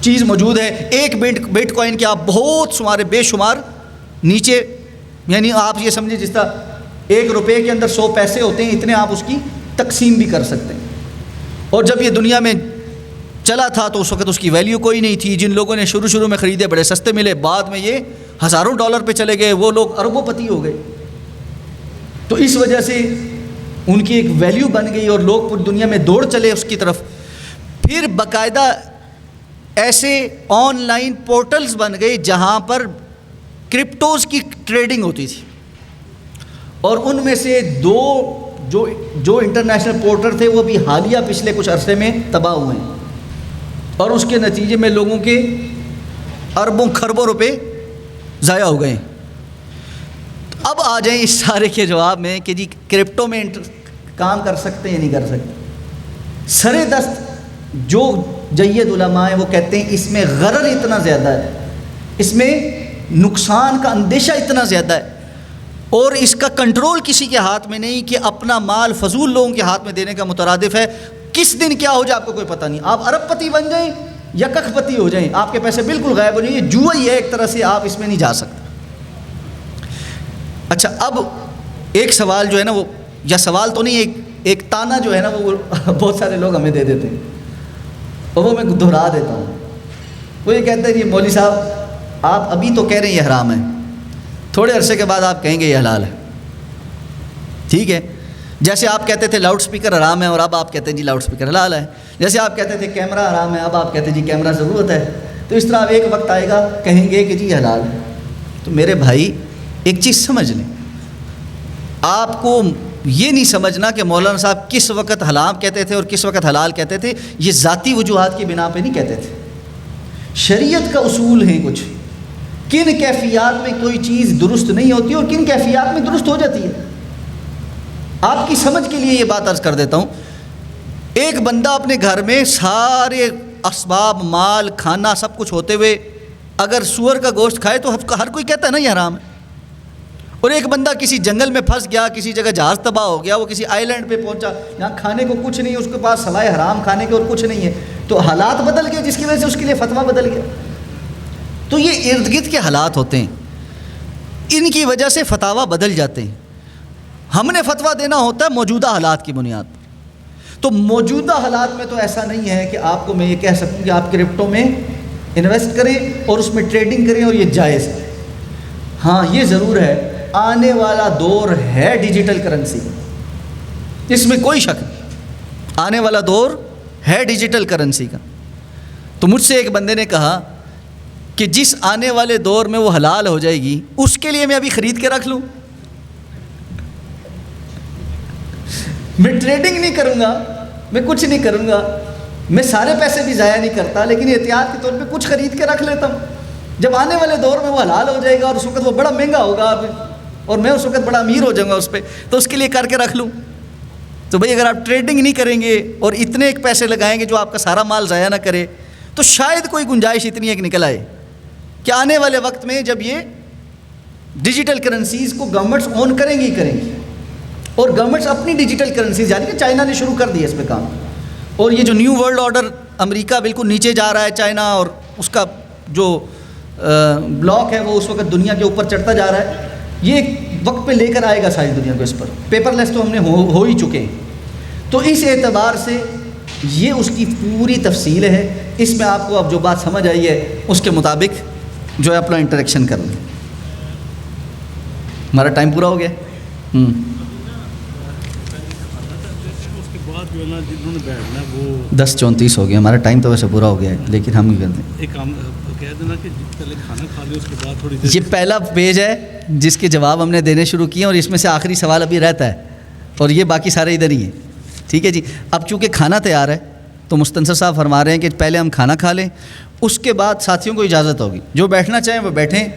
چیز موجود ہے. ایک بٹ کوائن کے آپ بہت شمار بے شمار نیچے، یعنی آپ یہ سمجھیں جس طرح 1 روپے کے اندر 100 پیسے ہوتے ہیں، اتنے آپ اس کی تقسیم بھی کر سکتے ہیں. اور جب یہ دنیا میں چلا تھا تو اس وقت اس کی ویلیو کوئی نہیں تھی. جن لوگوں نے شروع میں خریدے بڑے سستے ملے، بعد میں یہ ہزاروں ڈالر پہ چلے گئے، وہ لوگ اربوں پتی ہو گئے. تو اس وجہ سے ان کی ایک ویلیو بن گئی اور لوگ پوری دنیا میں دوڑ چلے اس کی طرف. پھر باقاعدہ ایسے آن لائن پورٹلز بن گئے جہاں پر کرپٹوز کی ٹریڈنگ ہوتی تھی. اور ان میں سے 2 جو انٹرنیشنل پورٹل تھے وہ بھی حالیہ پچھلے کچھ عرصے میں تباہ ہوئے ہیں، اور اس کے نتیجے میں لوگوں کے اربوں خربوں روپے ضائع ہو گئے. اب آ جائیں اس سارے کے جواب میں کہ جی کرپٹو میں کام کر سکتے ہیں یا نہیں کر سکتے. سر دست جو جید علماء ہیں وہ کہتے ہیں اس میں غرر اتنا زیادہ ہے، اس میں نقصان کا اندیشہ اتنا زیادہ ہے، اور اس کا کنٹرول کسی کے ہاتھ میں نہیں کہ اپنا مال فضول لوگوں کے ہاتھ میں دینے کا مترادف ہے. کس دن کیا ہو جائے آپ کو کوئی پتہ نہیں. آپ ارب پتی بن جائیں یا ککھ پتی ہو جائیں، آپ کے پیسے بالکل غائب ہو جائیں. یہ جوا ہی ہے ایک طرح سے، آپ اس میں نہیں جا سکتے. اچھا، اب ایک سوال جو ہے نا، وہ یا سوال تو نہیں، ایک تانا جو ہے نا وہ بہت سارے لوگ ہمیں دے دیتے ہیں، اور وہ میں دہرا دیتا ہوں. وہ یہ کہتے ہیں جی مولوی صاحب آپ ابھی تو کہہ رہے ہیں یہ حرام ہے، تھوڑے عرصے کے بعد آپ کہیں گے یہ حلال ہے. ٹھیک ہے، جیسے آپ کہتے تھے لاؤڈ سپیکر حرام ہے اور اب آپ کہتے ہیں جی لاؤڈ سپیکر حلال ہے. جیسے آپ کہتے تھے کیمرہ حرام ہے، اب آپ کہتے ہیں جی کیمرہ ضرورت ہے. تو اس طرح اب ایک وقت آئے گا کہیں گے کہ جی یہ حلال ہے. تو میرے بھائی ایک چیز سمجھ لیں، آپ کو یہ نہیں سمجھنا کہ مولانا صاحب کس وقت حرام کہتے تھے اور کس وقت حلال کہتے تھے. یہ ذاتی وجوہات کی بنا پہ نہیں کہتے تھے. شریعت کا اصول ہیں کچھ، کن کیفیات میں کوئی چیز درست نہیں ہوتی اور کن کیفیات میں درست ہو جاتی ہے. آپ کی سمجھ کے لیے یہ بات عرض کر دیتا ہوں. ایک بندہ اپنے گھر میں سارے اسباب، مال، کھانا سب کچھ ہوتے ہوئے اگر سور کا گوشت کھائے تو ہر کوئی کہتا ہے نا یہ حرام ہے. اور ایک بندہ کسی جنگل میں پھنس گیا، کسی جگہ جہاز تباہ ہو گیا، وہ کسی آئی لینڈ پہ پہنچا جہاں کھانے کو کچھ نہیں، اس کے پاس سوائے حرام کھانے کے اور کچھ نہیں ہے، تو حالات بدل گئے جس کی وجہ سے اس کے لیے فتویٰ بدل گیا. تو یہ ارد گرد کے حالات ہوتے ہیں، ان کی وجہ سے فتاویٰ بدل جاتے ہیں. ہم نے فتویٰ دینا ہوتا ہے موجودہ حالات کی بنیاد پر. تو موجودہ حالات میں تو ایسا نہیں ہے کہ آپ کو میں یہ کہہ سکوں کہ آپ کرپٹو میں انویسٹ کریں اور اس میں ٹریڈنگ کریں اور یہ جائز ہے. ہاں یہ ضرور ہے آنے والا دور ہے ڈیجیٹل کرنسی، اس میں کوئی شک نہیں، آنے والا دور ہے ڈیجیٹل کرنسی کا. تو مجھ سے ایک بندے نے کہا کہ جس آنے والے دور میں وہ حلال ہو جائے گی اس کے لیے میں ابھی خرید کے رکھ لوں. میں ٹریڈنگ نہیں کروں گا، میں کچھ نہیں کروں گا، میں سارے پیسے بھی ضائع نہیں کرتا، لیکن احتیاط کے طور پہ کچھ خرید کے رکھ لیتا ہوں. جب آنے والے دور میں وہ حلال ہو جائے گا اور اس وقت وہ بڑا مہنگا ہوگا اور میں اس وقت بڑا امیر ہو جاؤں گا اس پہ، تو اس کے لیے کر کے رکھ لوں. تو بھئی اگر آپ ٹریڈنگ نہیں کریں گے اور اتنے ایک پیسے لگائیں گے جو آپ کا سارا مال ضائع نہ کرے، تو شاید کوئی گنجائش اتنی ایک نکل آئے کہ آنے والے وقت میں جب یہ ڈیجیٹل کرنسیز کو گورنمنٹس اون کریں گی اور گورنمنٹس اپنی ڈیجیٹل کرنسیز، یعنی کہ چائنا نے شروع کر دی ہے اس پہ کام. اور یہ جو نیو ورلڈ آرڈر امریکہ بالکل نیچے جا رہا ہے، چائنا اور اس کا جو بلاک ہے وہ اس وقت دنیا کے اوپر چڑھتا جا رہا ہے، یہ ایک وقت پہ لے کر آئے گا ساری دنیا کو اس پر، پیپر لیس تو ہم نے ہو ہی چکے ہیں۔ تو اس اعتبار سے یہ اس کی پوری تفصیل ہے، اس میں آپ کو اب جو بات سمجھ آئی ہے اس کے مطابق جو ہے اپنا انٹریکشن کر لیں۔ ہمارا ٹائم پورا ہو گیا۔ جو ہے نا جنہوں نے بیٹھنا ہے وہ 10:34 ہو گیا، ہمارا ٹائم تو ویسے پورا ہو گیا ہے، لیکن ہم ہی کرتے ہیں۔ ایک کام کہہ دینا کہ پہلے کھانا کھا لیں، اس کے بعد تھوڑی دیر یہ پہلا پیج ہے جس کے جواب ہم نے دینے شروع کیے، اور اس میں سے آخری سوال ابھی رہتا ہے، اور یہ باقی سارے ادھر ہی ہیں، ٹھیک ہے جی۔ اب چونکہ کھانا تیار ہے تو مستنصر صاحب فرما رہے ہیں کہ پہلے ہم کھانا کھا لیں، اس کے بعد ساتھیوں کو اجازت ہوگی، جو بیٹھنا چاہیں وہ بیٹھیں،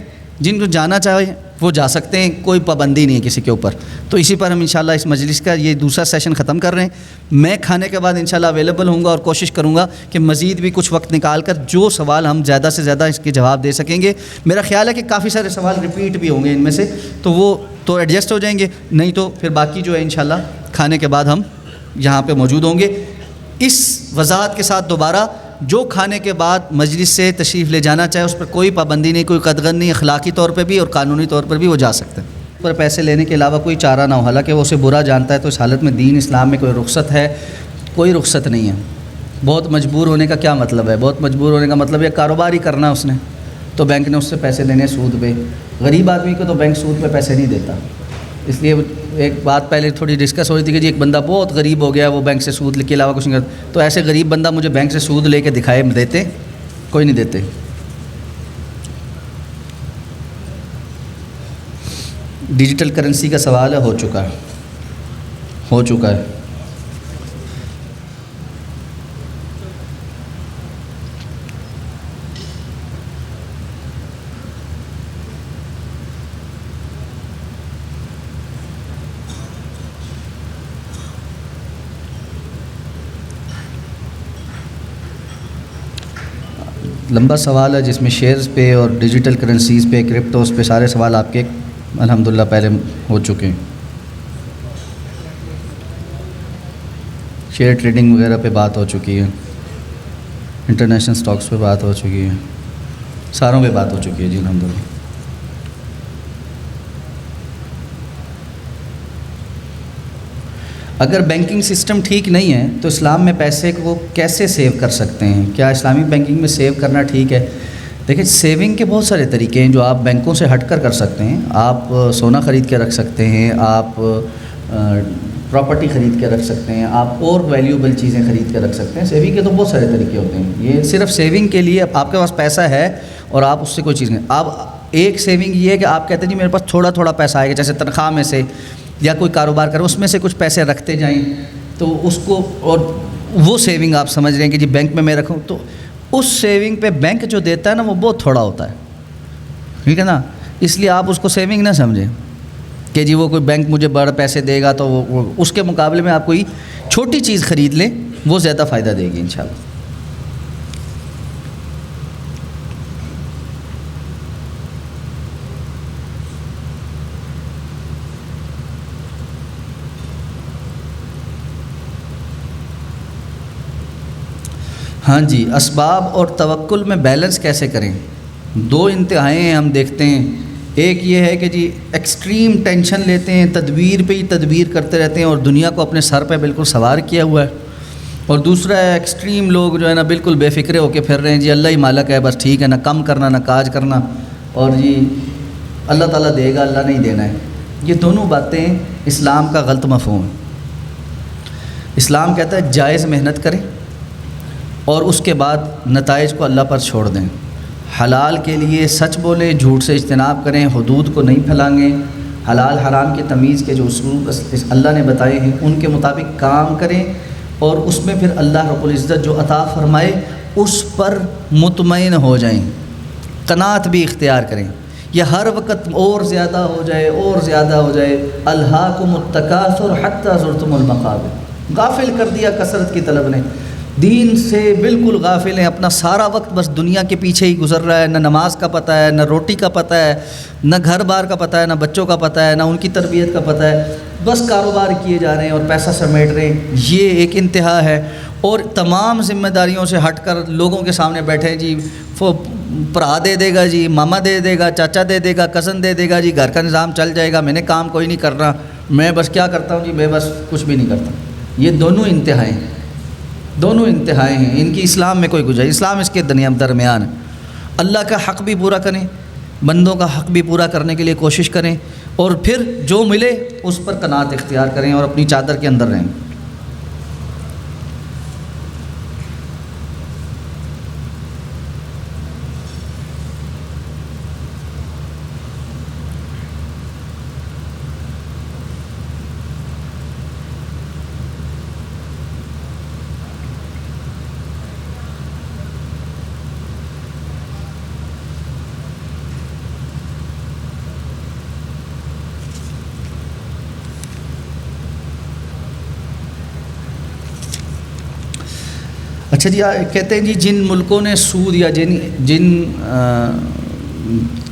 جن کو جانا چاہیں وہ جا سکتے ہیں، کوئی پابندی نہیں ہے کسی کے اوپر۔ تو اسی پر ہم انشاءاللہ اس مجلس کا یہ دوسرا سیشن ختم کر رہے ہیں۔ میں کھانے کے بعد انشاءاللہ اویلیبل ہوں گا اور کوشش کروں گا کہ مزید بھی کچھ وقت نکال کر جو سوال ہم زیادہ سے زیادہ اس کے جواب دے سکیں گے۔ میرا خیال ہے کہ کافی سارے سوال ریپیٹ بھی ہوں گے ان میں سے، تو وہ تو ایڈجسٹ ہو جائیں گے، نہیں تو پھر باقی جو ہے انشاءاللہ کھانے کے بعد ہم یہاں پہ موجود ہوں گے۔ اس وضاحت کے ساتھ دوبارہ، جو کھانے کے بعد مجلس سے تشریف لے جانا چاہے اس پر کوئی پابندی نہیں، کوئی قدغن نہیں، اخلاقی طور پہ بھی اور قانونی طور پر بھی وہ جا سکتے ہیں۔ پر پیسے لینے کے علاوہ کوئی چارہ نہ ہو، حالانکہ وہ اسے برا جانتا ہے، تو اس حالت میں دین اسلام میں کوئی رخصت ہے؟ کوئی رخصت نہیں ہے۔ بہت مجبور ہونے کا کیا مطلب ہے؟ بہت مجبور ہونے کا مطلب یہ کاروبار ہی کرنا اس نے، تو بینک نے اس سے پیسے لینے سود پہ۔ غریب آدمی کو تو بینک سود پہ پیسے نہیں دیتا، اس لیے ایک بات پہلے تھوڑی ڈسکس ہو رہی تھی کہ جی ایک بندہ بہت غریب ہو گیا، وہ بینک سے سود کے علاوہ کچھ نہیں کرتا، تو ایسے غریب بندہ مجھے بینک سے سود لے کے دکھائے، دیتے؟ کوئی نہیں دیتے۔ ڈیجیٹل کرنسی کا سوال ہے، ہو چکا ہے۔ لمبا سوال ہے جس میں شیئرز پہ اور ڈیجیٹل کرنسیز پہ، کرپٹوز پہ سارے سوال آپ کے الحمدللہ پہلے ہو چکے ہیں۔ شیئر ٹریڈنگ وغیرہ پہ بات ہو چکی ہے، انٹرنیشنل سٹاکس پہ بات ہو چکی ہے، ساروں پہ بات ہو چکی ہے جی الحمدللہ۔ اگر بینکنگ سسٹم ٹھیک نہیں ہے تو اسلام میں پیسے کو کیسے سیو کر سکتے ہیں؟ کیا اسلامی بینکنگ میں سیو کرنا ٹھیک ہے؟ دیکھیں، سیونگ کے بہت سارے طریقے ہیں جو آپ بینکوں سے ہٹ کر سکتے ہیں۔ آپ سونا خرید کے رکھ سکتے ہیں، آپ پراپرٹی خرید کے رکھ سکتے ہیں، آپ اور ویلیوبل چیزیں خرید کے رکھ سکتے ہیں۔ سیونگ کے تو بہت سارے طریقے ہوتے ہیں، یہ صرف سیونگ کے لیے آپ کے پاس پیسہ ہے اور آپ اس سے کوئی چیز نہیں۔ آپ ایک سیونگ یہ ہے کہ آپ کہتے ہیں جی میرے پاس تھوڑا تھوڑا پیسہ آئے گا، جیسے تنخواہ میں سے یا کوئی کاروبار کریں اس میں سے کچھ پیسے رکھتے جائیں، تو اس کو، اور وہ سیونگ آپ سمجھ رہے ہیں کہ جی بینک میں میں رکھوں، تو اس سیونگ پہ بینک جو دیتا ہے نا وہ بہت تھوڑا ہوتا ہے، ٹھیک ہے نا؟ اس لیے آپ اس کو سیونگ نہ سمجھیں کہ جی وہ کوئی بینک مجھے بڑے پیسے دے گا، تو وہ اس کے مقابلے میں آپ کوئی چھوٹی چیز خرید لیں، وہ زیادہ فائدہ دے گی انشاءاللہ۔ ہاں جی، اسباب اور توکل میں بیلنس کیسے کریں؟ دو انتہائیں ہم دیکھتے ہیں، ایک یہ ہے کہ جی ایکسٹریم ٹینشن لیتے ہیں، تدبیر پہ ہی تدبیر کرتے رہتے ہیں اور دنیا کو اپنے سر پہ بالکل سوار کیا ہوا ہے، اور دوسرا ہے ایکسٹریم لوگ جو ہے نا بالکل بے فکرے ہو کے پھر رہے ہیں، جی اللہ ہی مالک ہے، بس ٹھیک ہے، نہ کم کرنا نہ کاج کرنا، اور جی اللہ تعالیٰ دے گا، اللہ نہیں دینا ہے۔ یہ دونوں باتیں اسلام کا غلط مفہوم ہے۔ اسلام کہتا ہے جائز محنت کریں اور اس کے بعد نتائج کو اللہ پر چھوڑ دیں، حلال کے لیے سچ بولیں، جھوٹ سے اجتناب کریں، حدود کو نہیں پھیلائیں، حلال حرام کی تمیز کے جو اصول اللہ نے بتائے ہیں ان کے مطابق کام کریں، اور اس میں پھر اللہ رب العزت جو عطا فرمائے اس پر مطمئن ہو جائیں، قناعت بھی اختیار کریں۔ یہ ہر وقت اور زیادہ ہو جائے اور زیادہ ہو جائے، الہاکم التکاثر حتی زرتم المقابر، غافل کر دیا کثرت کی طلب نے، دین سے بالکل غافل ہیں، اپنا سارا وقت بس دنیا کے پیچھے ہی گزر رہا ہے، نہ نماز کا پتہ ہے، نہ روٹی کا پتہ ہے، نہ گھر بار کا پتہ ہے، نہ بچوں کا پتہ ہے، نہ ان کی تربیت کا پتہ ہے، بس کاروبار کیے جا رہے ہیں اور پیسہ سمیٹ رہے ہیں۔ یہ ایک انتہا ہے، اور تمام ذمہ داریوں سے ہٹ کر لوگوں کے سامنے بیٹھے جی بھرا دے دے گا جی، ماما دے دے گا، چاچا دے دے گا، کزن دے دے گا جی، گھر کا نظام چل جائے گا، میں نے کام کوئی نہیں کرنا، میں بس کیا کرتا ہوں جی، میں بس کچھ بھی نہیں کرتا. یہ دونوں انتہائیں ہیں، دونوں انتہائیں ہیں. ان کی اسلام میں کوئی گنجائش، اسلام اس کے درمیان ہے. اللہ کا حق بھی پورا کریں، بندوں کا حق بھی پورا کرنے کے لیے کوشش کریں، اور پھر جو ملے اس پر قناعت اختیار کریں اور اپنی چادر کے اندر رہیں. اچھا جی، کہتے ہیں جی جن ملکوں نے سود یا جن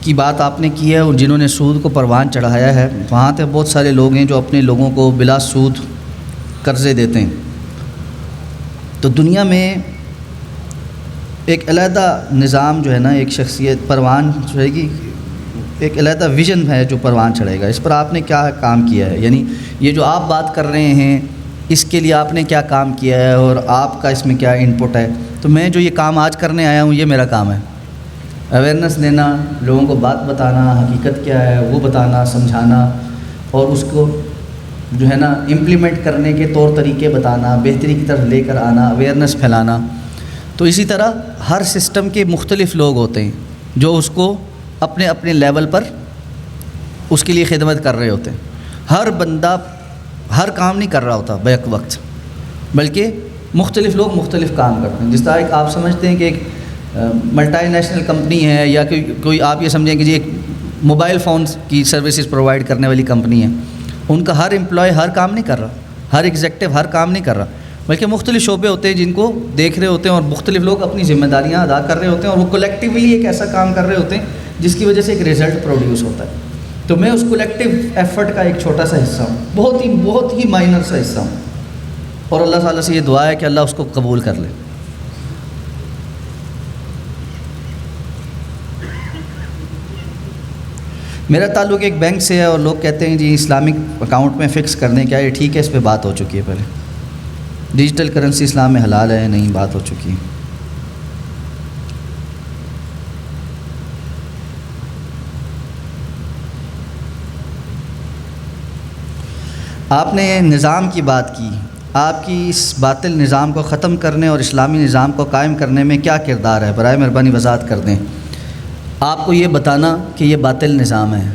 کی بات آپ نے کی ہے اور جنہوں نے سود کو پروان چڑھایا ہے، وہاں پہ بہت سارے لوگ ہیں جو اپنے لوگوں کو بلا سود قرضے دیتے ہیں. تو دنیا میں ایک علیحدہ نظام جو ہے نا، ایک شخصیت پروان چڑھے گی، ایک علیحدہ ویژن ہے جو پروان چڑھے گا. اس پر آپ نے کیا کام کیا ہے؟ یعنی یہ جو آپ بات کر رہے ہیں اس کے لیے آپ نے کیا کام کیا ہے اور آپ کا اس میں کیا انپٹ ہے؟ تو میں جو یہ کام آج کرنے آیا ہوں، یہ میرا کام ہے. اویئرنیس دینا، لوگوں کو بات بتانا، حقیقت کیا ہے وہ بتانا، سمجھانا، اور اس کو جو ہے نا امپلیمنٹ کرنے کے طور طریقے بتانا، بہتری کی طرف لے کر آنا، اویئرنیس پھیلانا. تو اسی طرح ہر سسٹم کے مختلف لوگ ہوتے ہیں جو اس کو اپنے اپنے لیول پر اس کے لیے خدمت کر رہے ہوتے ہیں. ہر بندہ ہر کام نہیں کر رہا ہوتا بیک وقت، بلکہ مختلف لوگ مختلف کام کرتے ہیں. جس طرح ایک آپ سمجھتے ہیں کہ ایک ملٹی نیشنل کمپنی ہے، یا کوئی آپ یہ سمجھیں کہ جی ایک موبائل فونز کی سروسز پرووائڈ کرنے والی کمپنی ہے، ان کا ہر امپلائی ہر کام نہیں کر رہا، ہر ایگزیکٹو ہر کام نہیں کر رہا، بلکہ مختلف شعبے ہوتے ہیں جن کو دیکھ رہے ہوتے ہیں، اور مختلف لوگ اپنی ذمہ داریاں ادا کر رہے ہوتے ہیں، اور وہ کلیکٹیولی ایک ایسا کام کر رہے ہوتے ہیں جس کی وجہ سے ایک رزلٹ پروڈیوس ہوتا ہے. تو میں اس کولیکٹیو ایفرٹ کا ایک چھوٹا سا حصہ ہوں، بہت ہی مائنر سا حصہ ہوں، اور اللہ تعالیٰ سے یہ دعا ہے کہ اللہ اس کو قبول کر لے. میرا تعلق ایک بینک سے ہے، اور لوگ کہتے ہیں جی اسلامک اکاؤنٹ میں فکس کر دیں، کیا یہ ٹھیک ہے؟ اس پہ بات ہو چکی ہے پہلے. ڈیجیٹل کرنسی اسلام میں حلال ہے نہیں، بات ہو چکی ہے. آپ نے نظام کی بات کی، آپ کی اس باطل نظام کو ختم کرنے اور اسلامی نظام کو قائم کرنے میں کیا کردار ہے؟ برائے مہربانی وضاحت کر دیں. آپ کو یہ بتانا کہ یہ باطل نظام ہے،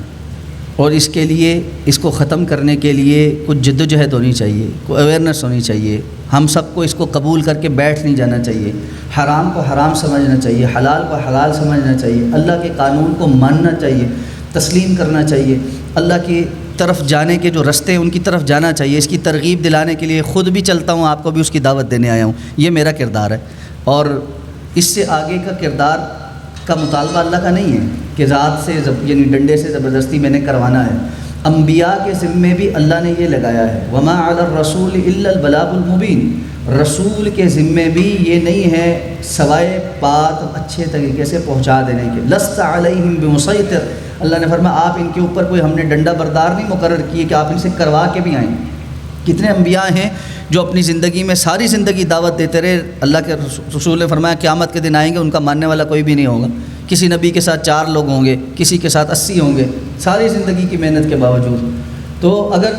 اور اس کے لیے، اس کو ختم کرنے کے لیے کچھ جد و جہد ہونی چاہیے، کوئی اویئرنیس ہونی چاہیے. ہم سب کو اس کو قبول کر کے بیٹھ نہیں جانا چاہیے، حرام کو حرام سمجھنا چاہیے، حلال کو حلال سمجھنا چاہیے، اللہ کے قانون کو ماننا چاہیے، تسلیم کرنا چاہیے، اللہ کی طرف جانے کے جو رستے ہیں ان کی طرف جانا چاہیے. اس کی ترغیب دلانے کے لیے خود بھی چلتا ہوں، آپ کو بھی اس کی دعوت دینے آیا ہوں. یہ میرا کردار ہے، اور اس سے آگے کا کردار کا مطالبہ اللہ کا نہیں ہے کہ ذات سے یعنی ڈنڈے سے زبردستی میں نے کروانا ہے. انبیاء کے ذمے بھی اللہ نے یہ لگایا ہے، وما علی الرسول الا البلاغ المبین. رسول کے ذمے بھی یہ نہیں ہے سوائے بات اچھے طریقے سے پہنچا دینے کے. لست علیہم بمسیطر، اللہ نے فرمایا آپ ان کے اوپر کوئی ہم نے ڈنڈا بردار نہیں مقرر کیے کہ آپ ان سے کروا کے بھی آئیں. کتنے انبیاء ہیں جو اپنی زندگی میں ساری زندگی دعوت دیتے رہے. اللہ کے رسول نے فرمایا قیامت کے دن آئیں گے ان کا ماننے والا کوئی بھی نہیں ہوگا. کسی نبی کے ساتھ 4 لوگ ہوں گے، کسی کے ساتھ 80 ہوں گے، ساری زندگی کی محنت کے باوجود. تو اگر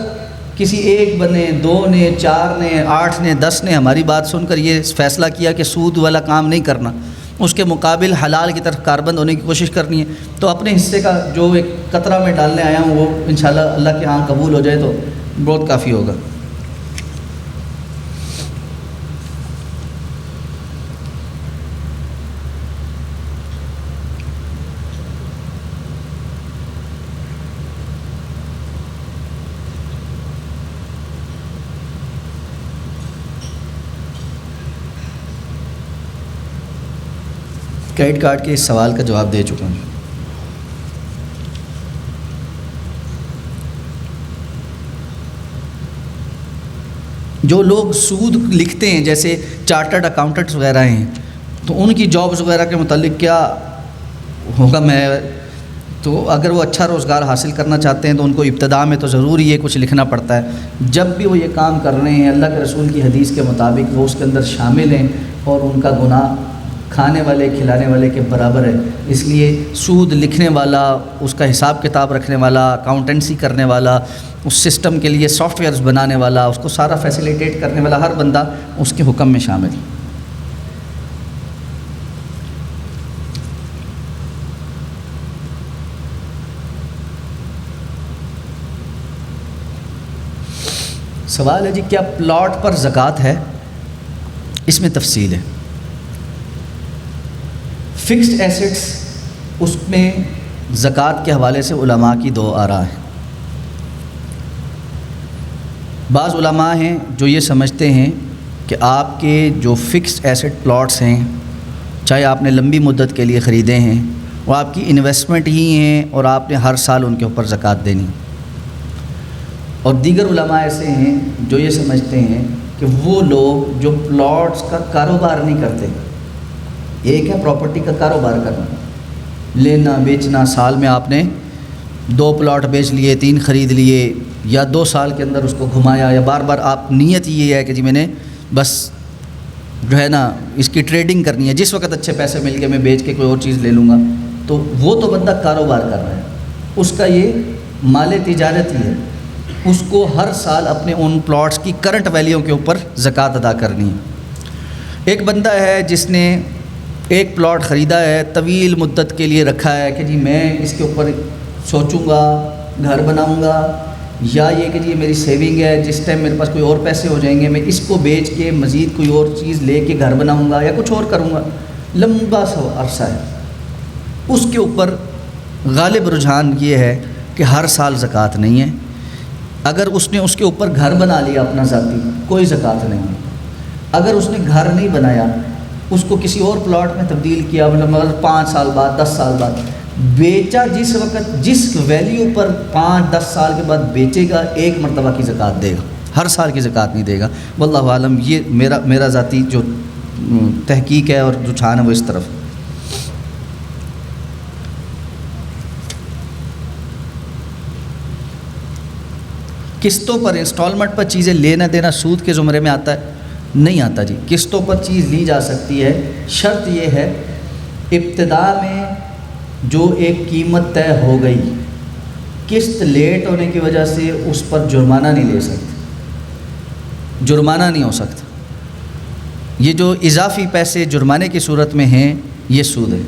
کسی ایک نے، 2 نے، 4 نے، 8 نے، 10 نے ہماری بات سن کر یہ فیصلہ کیا کہ سود والا کام نہیں کرنا، اس کے مقابل حلال کی طرف کاربند ہونے کی کوشش کرنی ہے، تو اپنے حصے کا جو ایک قطرہ میں ڈالنے آیا ہوں وہ انشاءاللہ اللہ کے ہاں قبول ہو جائے تو بہت کافی ہوگا. کریڈٹ کارڈ کے اس سوال کا جواب دے چکا ہوں. جو لوگ سود لکھتے ہیں جیسے چارٹرڈ اکاؤنٹنٹس وغیرہ ہیں، تو ان کی جابز وغیرہ کے متعلق کیا حکم ہے. تو اگر وہ اچھا روزگار حاصل کرنا چاہتے ہیں تو ان کو ابتدا میں تو ضرور یہ کچھ لکھنا پڑتا ہے. جب بھی وہ یہ کام کر رہے ہیں اللہ کے رسول کی حدیث کے مطابق وہ اس کے اندر شامل ہیں اور ان کا گناہ کھانے والے کھلانے والے کے برابر ہے. اس لیے سود لکھنے والا، اس کا حساب کتاب رکھنے والا، اکاؤنٹنسی کرنے والا، اس سسٹم کے لیے سافٹ ویئرز بنانے والا، اس کو سارا فیسیلیٹیٹ کرنے والا ہر بندہ اس کے حکم میں شامل ہے. سوال ہے جی کیا پلاٹ پر زکوٰۃ ہے؟ اس میں تفصیل ہے. فکسڈ ایسٹس اس میں زکوٰۃ کے حوالے سے علماء کی دو آراء ہیں. بعض علماء ہیں جو یہ سمجھتے ہیں کہ آپ کے جو فکسڈ ایسٹ پلاٹس ہیں، چاہے آپ نے لمبی مدت کے لیے خریدے ہیں، وہ آپ کی انویسٹمنٹ ہی ہیں اور آپ نے ہر سال ان کے اوپر زکوٰۃ دینی. اور دیگر علماء ایسے ہیں جو یہ سمجھتے ہیں کہ وہ لوگ جو پلاٹس کا کاروبار نہیں کرتے، ایک ہے پراپرٹی کا کاروبار کرنا، لینا بیچنا، سال میں آپ نے 2 پلاٹ بیچ لیے، 3 خرید لیے، یا 2 سال کے اندر اس کو گھمایا، یا بار بار آپ نیت یہ ہے کہ جی میں نے بس جو ہے نا اس کی ٹریڈنگ کرنی ہے، جس وقت اچھے پیسے مل گئے میں بیچ کے کوئی اور چیز لے لوں گا. تو وہ تو بندہ کاروبار کر رہا ہے، اس کا یہ مال تجارت ہی ہے، اس کو ہر سال اپنے ان پلاٹس کی کرنٹ ویلیو کے اوپر زکوٰۃ ادا کرنی ہے. ایک بندہ ہے جس نے ایک پلاٹ خریدا ہے، طویل مدت کے لیے رکھا ہے کہ جی میں اس کے اوپر سوچوں گا، گھر بناؤں گا، یا یہ کہ جی میری سیونگ ہے، جس ٹائم میرے پاس کوئی اور پیسے ہو جائیں گے میں اس کو بیچ کے مزید کوئی اور چیز لے کے گھر بناؤں گا یا کچھ اور کروں گا، لمبا سا عرصہ ہے. اس کے اوپر غالب رجحان یہ ہے کہ ہر سال زکوٰۃ نہیں ہے. اگر اس نے اس کے اوپر گھر بنا لیا اپنا ذاتی، کوئی زکوٰۃ نہیں ہے. اگر اس نے گھر نہیں بنایا، اس کو کسی اور پلاٹ میں تبدیل کیا، مطلب 5 سال بعد 10 سال بعد بیچا، جس وقت جس ویلیو پر 5-10 سال کے بعد بیچے گا، ایک مرتبہ کی زکوٰۃ دے گا، ہر سال کی زکوٰۃ نہیں دے گا. واللہ عالم. یہ میرا ذاتی جو تحقیق ہے اور رجحان ہے وہ اس طرف. قسطوں پر انسٹالمنٹ پر چیزیں لینا دینا سود کے زمرے میں آتا ہے؟ نہیں آتا جی. قسطوں پر چیز لی جا سکتی ہے، شرط یہ ہے ابتدا میں جو ایک قیمت طے ہو گئی، قسط لیٹ ہونے کی وجہ سے اس پر جرمانہ نہیں لے سکتے، جرمانہ نہیں ہو سکتا. یہ جو اضافی پیسے جرمانے کی صورت میں ہیں یہ سود ہے.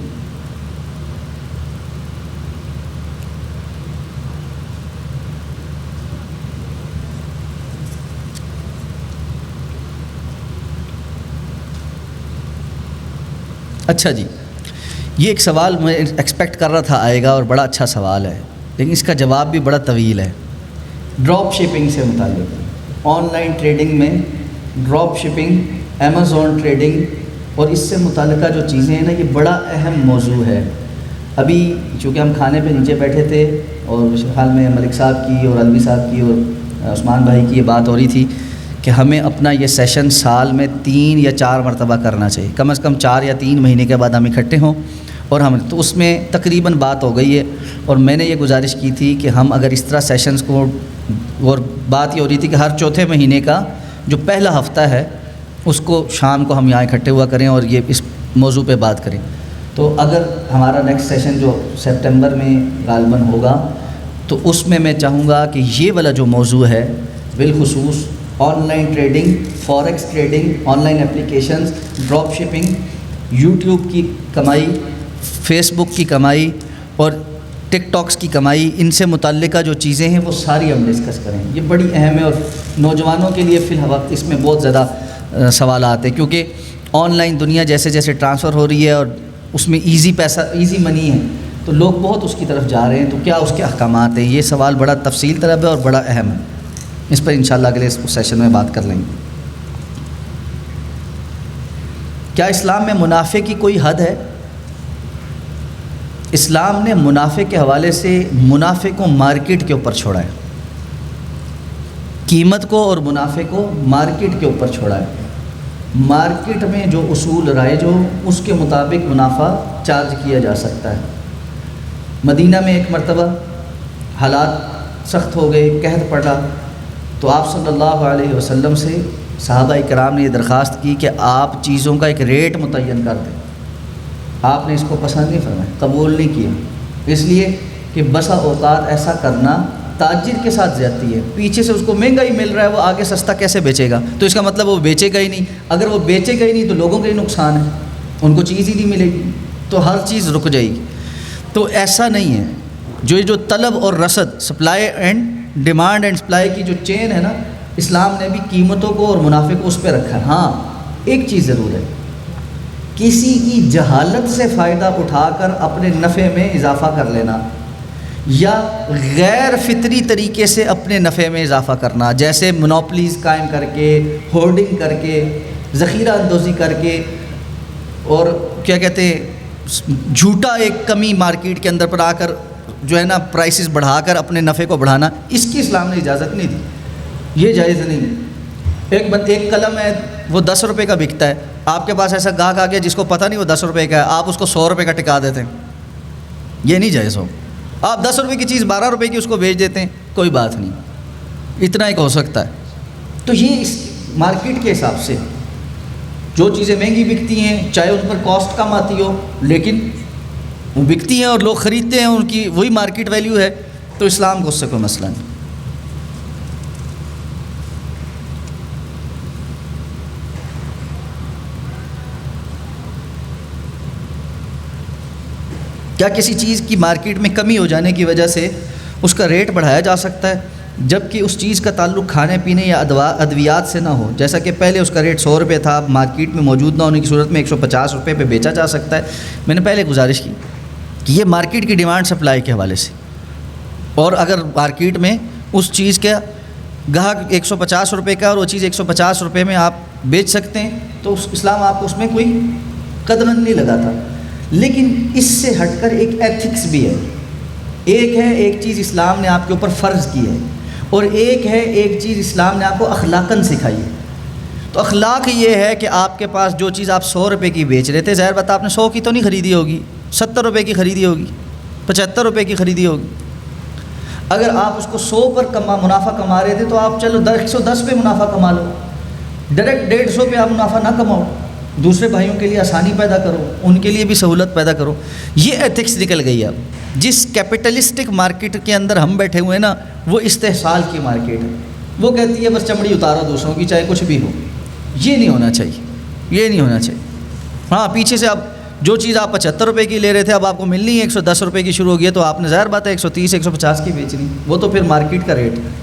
اچھا جی، یہ ایک سوال میں ایکسپیکٹ کر رہا تھا آئے گا اور بڑا اچھا سوال ہے، لیکن اس کا جواب بھی بڑا طویل ہے. ڈراپ شپنگ سے متعلق، آن لائن ٹریڈنگ میں ڈراپ شپنگ، امیزون ٹریڈنگ اور اس سے متعلقہ جو چیزیں ہیں نا، یہ بڑا اہم موضوع ہے. ابھی چونکہ ہم کھانے پہ نیچے بیٹھے تھے اور حال میں ملک صاحب کی اور علوی صاحب کی اور عثمان بھائی کی یہ بات ہو رہی تھی کہ ہمیں اپنا یہ سیشن سال میں 3 یا 4 مرتبہ کرنا چاہیے، کم از کم 4 یا 3 مہینے کے بعد ہم اکٹھے ہوں. اور ہم تو اس میں تقریباً بات ہو گئی ہے، اور میں نے یہ گزارش کی تھی کہ ہم اگر اس طرح سیشنز کو، اور بات یہ ہو رہی تھی کہ ہر چوتھے مہینے کا جو پہلا ہفتہ ہے اس کو شام کو ہم یہاں اکٹھے ہوا کریں اور یہ اس موضوع پہ بات کریں. تو اگر ہمارا نیکسٹ سیشن جو سپٹمبر میں غالباً ہوگا تو اس میں میں چاہوں گا کہ یہ والا جو موضوع ہے بالخصوص on line trading, forex trading, on line applications, drop shipping, YouTube کی کمائی، فیس بک کی کمائی اور ٹک ٹاکس کی کمائی، ان سے متعلقہ جو چیزیں ہیں وہ ساری ہم ڈسکس کریں. یہ بڑی اہم ہے اور نوجوانوں کے لیے فی الوقت اس میں بہت زیادہ سوالات ہیں، کیونکہ آن لائن دنیا جیسے جیسے ٹرانسفر ہو رہی ہے اور اس میں ایزی پیسہ، ایزی منی ہے، تو لوگ بہت اس کی طرف جا رہے ہیں. تو کیا اس کے احکامات ہیں؟ یہ سوال بڑا تفصیل طلب ہے اور بڑا اہم ہے. اس پر انشاءاللہ اگلے سیشن میں بات کر لیں گے. کیا اسلام میں منافع کی کوئی حد ہے؟ اسلام نے منافع کے حوالے سے منافع کو مارکیٹ کے اوپر چھوڑا ہے، قیمت کو اور منافع کو مارکیٹ کے اوپر چھوڑا ہے. مارکیٹ میں جو اصول رائج ہو اس کے مطابق منافع چارج کیا جا سکتا ہے. مدینہ میں ایک مرتبہ حالات سخت ہو گئے، قحط پڑا، تو آپ صلی اللہ علیہ وسلم سے صحابہ کرام نے یہ درخواست کی کہ آپ چیزوں کا ایک ریٹ متعین کر دیں۔ آپ نے اس کو پسند نہیں فرمایا، قبول نہیں کیا، اس لیے کہ بسا اوقات ایسا کرنا تاجر کے ساتھ زیادتی ہے۔ پیچھے سے اس کو مہنگا ہی مل رہا ہے، وہ آگے سستا کیسے بیچے گا؟ تو اس کا مطلب وہ بیچے گا ہی نہیں۔ اگر وہ بیچے گا ہی نہیں تو لوگوں کا ہی نقصان ہے، ان کو چیز ہی نہیں ملے گی، تو ہر چیز رک جائے گی۔ تو ایسا نہیں ہے۔ جو طلب اور رسد، supply and demand and supply کی جو چین ہے نا، اسلام نے بھی قیمتوں کو اور منافع کو اس پہ رکھا ہے۔ ہاں ایک چیز ضرور ہے، کسی کی جہالت سے فائدہ اٹھا کر اپنے نفع میں اضافہ کر لینا یا غیر فطری طریقے سے اپنے نفع میں اضافہ کرنا، جیسے مونوپلیز قائم کر کے، ہولڈنگ کر کے، ذخیرہ اندوزی کر کے، اور کیا کہتے ہیں جھوٹا ایک کمی مارکیٹ کے اندر پر آ کر جو ہے نا پرائسز بڑھا کر اپنے نفع کو بڑھانا، اس کی اسلام نے اجازت نہیں دی، یہ جائز نہیں ہے۔ ایک قلم ہے وہ 10 روپے کا بکتا ہے، آپ کے پاس ایسا گاہک آ گیا جس کو پتہ نہیں وہ 10 روپے کا ہے، آپ اس کو 100 روپے کا ٹکا دیتے ہیں، یہ نہیں جائز ہو۔ آپ 10 روپے کی چیز 12 روپے کی اس کو بیچ دیتے ہیں، کوئی بات نہیں، اتنا ایک ہو سکتا ہے۔ تو یہ اس مارکیٹ کے حساب سے جو چیزیں مہنگی بکتی ہیں، چاہے ان پر کاسٹ کم آتی ہو، لیکن وہ بکتی ہیں اور لوگ خریدتے ہیں، ان کی وہی مارکیٹ ویلیو ہے، تو اسلام کو اس سے کوئی مسئلہ نہیں۔ کیا کسی چیز کی مارکیٹ میں کمی ہو جانے کی وجہ سے اس کا ریٹ بڑھایا جا سکتا ہے جبکہ اس چیز کا تعلق کھانے پینے یا ادویات سے نہ ہو؟ جیسا کہ پہلے اس کا ریٹ 100 روپے تھا، اب مارکیٹ میں موجود نہ ہونے کی صورت میں 150 روپے پہ بیچا جا سکتا ہے۔ میں نے پہلے گزارش کی کہ یہ مارکیٹ کی ڈیمانڈ سپلائی کے حوالے سے، اور اگر مارکیٹ میں اس چیز کا گاہک 150 روپے کا اور وہ چیز 150 روپے میں آپ بیچ سکتے ہیں تو اسلام آپ کو اس میں کوئی قدر نہیں لگاتا۔ لیکن اس سے ہٹ کر ایک ایتھکس بھی ہے، ایک چیز اسلام نے آپ کے اوپر فرض کی ہے، اور ایک چیز اسلام نے آپ کو اخلاقاً سکھائی ہے۔ تو اخلاق یہ ہے کہ آپ کے پاس جو چیز آپ 100 روپے کی بیچ رہے تھے، ظاہر بات آپ نے 100 کی تو نہیں خریدی ہوگی، 70 روپے کی خریدی ہوگی، 75 روپے کی خریدی ہوگی۔ اگر آپ اس کو 100 پر منافع کما رہے تھے تو آپ چلو 110 پہ منافع کما لو، ڈائریکٹ 150 پہ آپ منافع نہ کماؤ، دوسرے بھائیوں کے لیے آسانی پیدا کرو، ان کے لیے بھی سہولت پیدا کرو۔ یہ ایتھکس نکل گئی اب۔ جس کیپٹلسٹک مارکیٹ کے اندر ہم بیٹھے ہوئے ہیں نا، وہ استحصال کی مارکیٹ ہے، وہ کہتی ہے بس چمڑی اتارو دوسروں کی، چاہے کچھ بھی ہو۔ یہ نہیں ہونا چاہیے، یہ نہیں ہونا چاہیے۔ ہاں پیچھے سے اب جو چیز آپ 75 روپے کی لے رہے تھے اب آپ کو ملنی ہے 110 روپے کی شروع ہو گئی ہے، تو آپ نے ظاہر بات ہے 130 150 کی بیچنی، وہ تو پھر مارکیٹ کا ریٹ ہے۔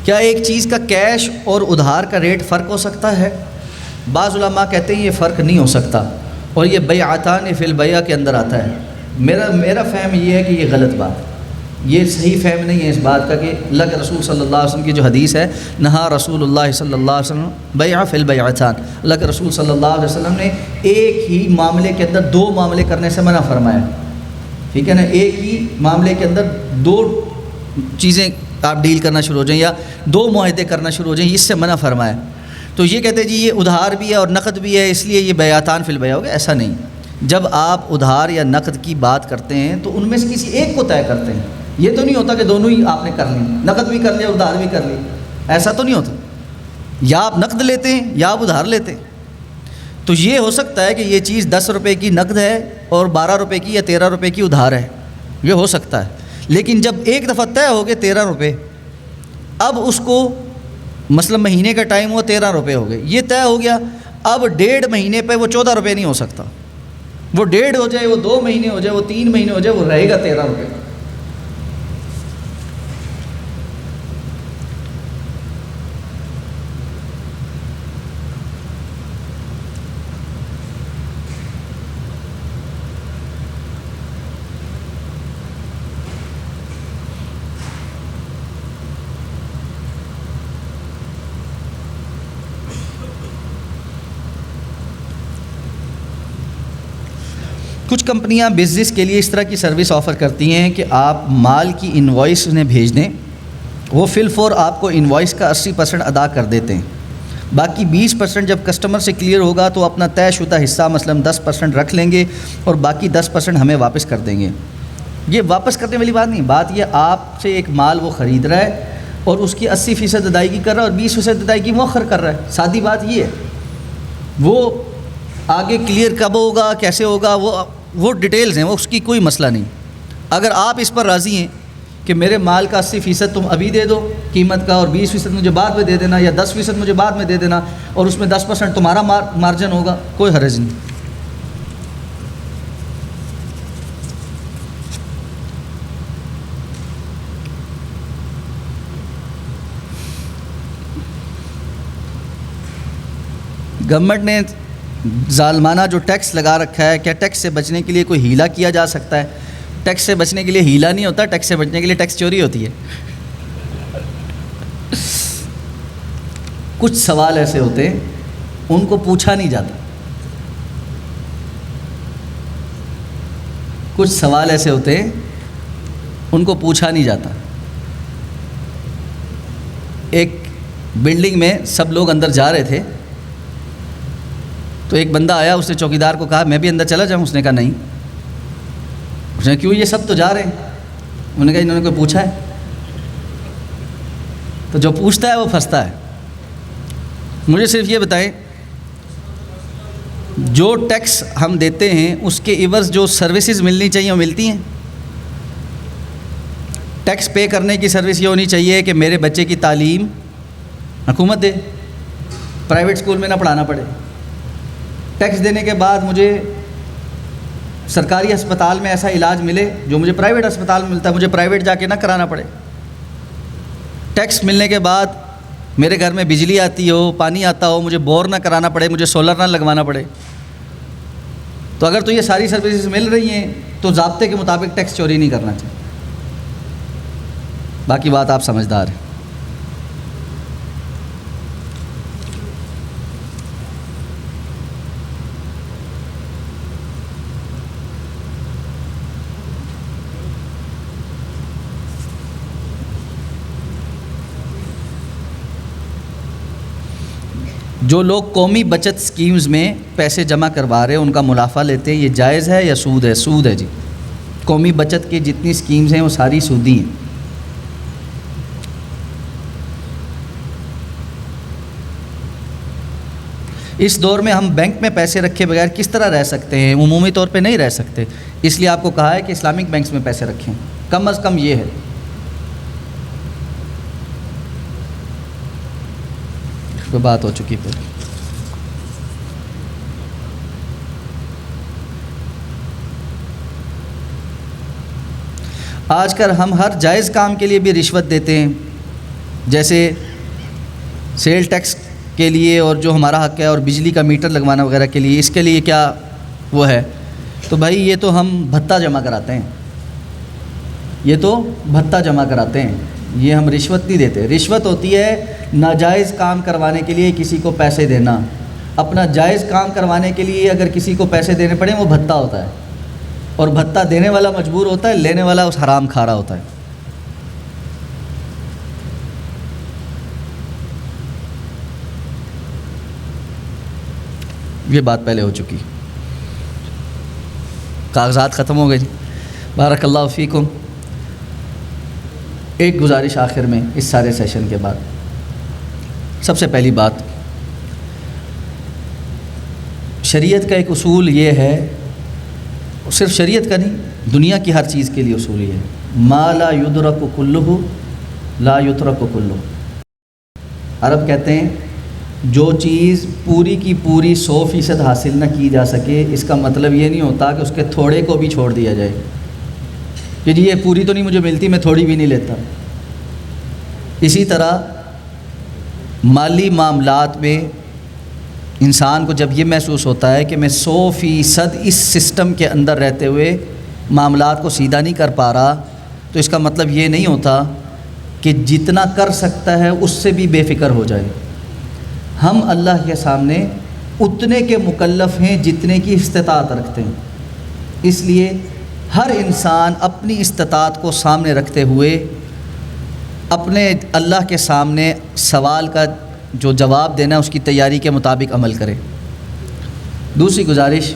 کیا ایک چیز کا کیش اور ادھار کا ریٹ فرق ہو سکتا ہے؟ بعض علماء کہتے ہیں یہ فرق نہیں ہو سکتا، اور یہ بیعتان فی البیع کے اندر آتا ہے۔ میرا فہم یہ ہے کہ یہ غلط بات ہے، یہ صحیح فہم نہیں ہے اس بات کا کہ اللہ کے رسول صلی اللہ علیہ وسلم کی جو حدیث ہے، نہا رسول اللہ صلی اللہ علیہ وسلم بیع فی البیعتان، اللہ کے رسول صلی اللہ علیہ وسلم نے ایک ہی معاملے کے اندر 2 معاملے کرنے سے منع فرمایا، ٹھیک ہے نا، ایک ہی معاملے کے اندر 2 چیزیں آپ ڈیل کرنا شروع ہو جائیں یا 2 معاہدے کرنا شروع ہو جائیں، اس سے منع فرمایا۔ تو یہ کہتے ہیں جی یہ ادھار بھی ہے اور نقد بھی ہے، اس لیے یہ بیعتان فی البیع ہو گیا۔ ایسا نہیں، جب آپ ادھار یا نقد کی بات کرتے ہیں تو ان میں سے کسی ایک کو طے کرتے ہیں، یہ تو نہیں ہوتا کہ دونوں ہی آپ نے کر لی، نقد بھی کر لیا ادھار بھی کر لی، ایسا تو نہیں ہوتا۔ یا آپ نقد لیتے ہیں یا آپ ادھار لیتے ہیں۔ تو یہ ہو سکتا ہے کہ یہ چیز 10 روپے کی نقد ہے اور 12 روپے کی یا 13 روپے کی ادھار ہے، یہ ہو سکتا ہے۔ لیکن جب ایک دفعہ طے ہو گئے 13 روپے، اب اس کو مثلا مہینے کا ٹائم ہوا 13 روپے ہو گئے، یہ طے ہو گیا، اب 1.5 مہینے پہ وہ 14 روپے نہیں ہو سکتا، وہ 1.5 ہو جائے، وہ 2 مہینے ہو جائے، وہ 3 مہینے ہو جائے، وہ رہے گا 13 روپے۔ کچھ کمپنیاں بزنس کے لیے اس طرح کی سروس آفر کرتی ہیں کہ آپ مال کی انوائس انہیں بھیج دیں، وہ فی الفور آپ کو انوائس کا 80% ادا کر دیتے ہیں، باقی 20% جب کسٹمر سے کلیئر ہوگا تو اپنا طے شدہ حصہ مثلاً 10% رکھ لیں گے اور باقی 10% ہمیں واپس کر دیں گے. یہ واپس کرنے والی بات نہیں، بات یہ آپ سے ایک مال وہ خرید رہا ہے اور اس کی 80% ادائیگی کر رہا ہے اور 20% ادائیگی مؤخر کر رہا ہے. سادی بات یہ ہے. وہ آگے کلیئر کب ہوگا، کیسے ہوگا، وہ ڈیٹیلز ہیں، وہ اس کی کوئی مسئلہ نہیں. اگر آپ اس پر راضی ہیں کہ میرے مال کا 80% تم ابھی دے دو قیمت کا اور 20% مجھے بعد میں دے دینا، یا 10% مجھے بعد میں دے دینا اور اس میں 10% تمہارا مارجن ہوگا، کوئی حرج نہیں. گورنمنٹ نے ظالمانہ جو ٹیکس لگا رکھا ہے، کیا ٹیکس سے بچنے کے لیے کوئی ہیلا کیا جا سکتا ہے؟ ٹیکس سے بچنے کے لیے ہیلا نہیں ہوتا، ٹیکس سے بچنے کے لیے ٹیکس چوری ہوتی ہے. کچھ سوال ایسے ہوتے ہیں ان کو پوچھا نہیں جاتا. کچھ سوال ایسے ہوتے ہیں ان کو پوچھا نہیں جاتا. ایک بلڈنگ میں سب لوگ اندر جا رہے تھے تو ایک بندہ آیا، اس نے چوکیدار کو کہا میں بھی اندر چلا جاؤں؟ اس نے کہا نہیں. اس نے کیوں؟ یہ سب تو جا رہے ہیں. انہوں نے کہا انہوں نے کوئی پوچھا ہے؟ تو جو پوچھتا ہے وہ پھنستا ہے. مجھے صرف یہ بتائیں، جو ٹیکس ہم دیتے ہیں اس کے عوض جو سروسز ملنی چاہیے وہ ملتی ہیں؟ ٹیکس پے کرنے کی سروس یہ ہونی چاہیے کہ میرے بچے کی تعلیم حکومت دے، پرائیویٹ اسکول میں نہ پڑھانا پڑے. ٹیکس دینے کے بعد مجھے سرکاری ہسپتال میں ایسا علاج ملے جو مجھے پرائیویٹ ہسپتال میں ملتا ہے، مجھے پرائیویٹ جا کے نہ کرانا پڑے. ٹیکس ملنے کے بعد میرے گھر میں بجلی آتی ہو، پانی آتا ہو، مجھے بور نہ کرانا پڑے، مجھے سولر نہ لگوانا پڑے. تو اگر تو یہ ساری سروسز مل رہی ہیں تو ضابطے کے مطابق ٹیکس چوری نہیں کرنا چاہیے. باقی بات آپ سمجھدار ہیں. جو لوگ قومی بچت اسکیمز میں پیسے جمع کروا رہے ہیں ان کا منافع لیتے ہیں، یہ جائز ہے یا سود ہے؟ سود ہے جی. قومی بچت کی جتنی اسکیمز ہیں وہ ساری سودی ہیں. اس دور میں ہم بینک میں پیسے رکھے بغیر کس طرح رہ سکتے ہیں؟ عمومی طور پہ نہیں رہ سکتے، اس لیے آپ کو کہا ہے کہ اسلامک بینکس میں پیسے رکھیں. کم از کم یہ ہے. بات ہو چکی پھر. آج کل ہم ہر جائز کام کے لیے بھی رشوت دیتے ہیں، جیسے سیل ٹیکس کے لیے اور جو ہمارا حق ہے، اور بجلی کا میٹر لگوانا وغیرہ کے لیے. اس کے لیے کیا وہ ہے؟ تو بھائی یہ تو ہم بھتہ جمع کراتے ہیں، یہ تو بھتہ جمع کراتے ہیں، یہ ہم رشوت نہیں دیتے. رشوت ہوتی ہے ناجائز کام کروانے کے لیے کسی کو پیسے دینا. اپنا جائز کام کروانے کے لیے اگر کسی کو پیسے دینے پڑیں وہ بھتہ ہوتا ہے، اور بھتہ دینے والا مجبور ہوتا ہے، لینے والا اس حرام کھا رہا ہوتا ہے. یہ بات پہلے ہو چکی. کاغذات ختم ہو گئے جی. بارک اللہ فیکم. ایک گزارش آخر میں اس سارے سیشن کے بعد. سب سے پہلی بات، شریعت کا ایک اصول یہ ہے، صرف شریعت کا نہیں، دنیا کی ہر چیز کے لیے اصول یہ ہے، ما لا یدرک کلہ لا یترک کلہ. عرب کہتے ہیں جو چیز پوری کی پوری 100% حاصل نہ کی جا سکے، اس کا مطلب یہ نہیں ہوتا کہ اس کے تھوڑے کو بھی چھوڑ دیا جائے کہ جی یہ پوری تو نہیں مجھے ملتی، میں تھوڑی بھی نہیں لیتا. اسی طرح مالی معاملات میں انسان کو جب یہ محسوس ہوتا ہے کہ میں 100% اس سسٹم کے اندر رہتے ہوئے معاملات کو سیدھا نہیں کر پا رہا، تو اس کا مطلب یہ نہیں ہوتا کہ جتنا کر سکتا ہے اس سے بھی بے فکر ہو جائے. ہم اللہ کے سامنے اتنے کے مکلف ہیں جتنے کی استطاعت رکھتے ہیں. اس لیے ہر انسان اپنی استطاعت کو سامنے رکھتے ہوئے اپنے اللہ کے سامنے سوال کا جو جواب دینا ہے اس کی تیاری کے مطابق عمل کرے۔ دوسری گزارش،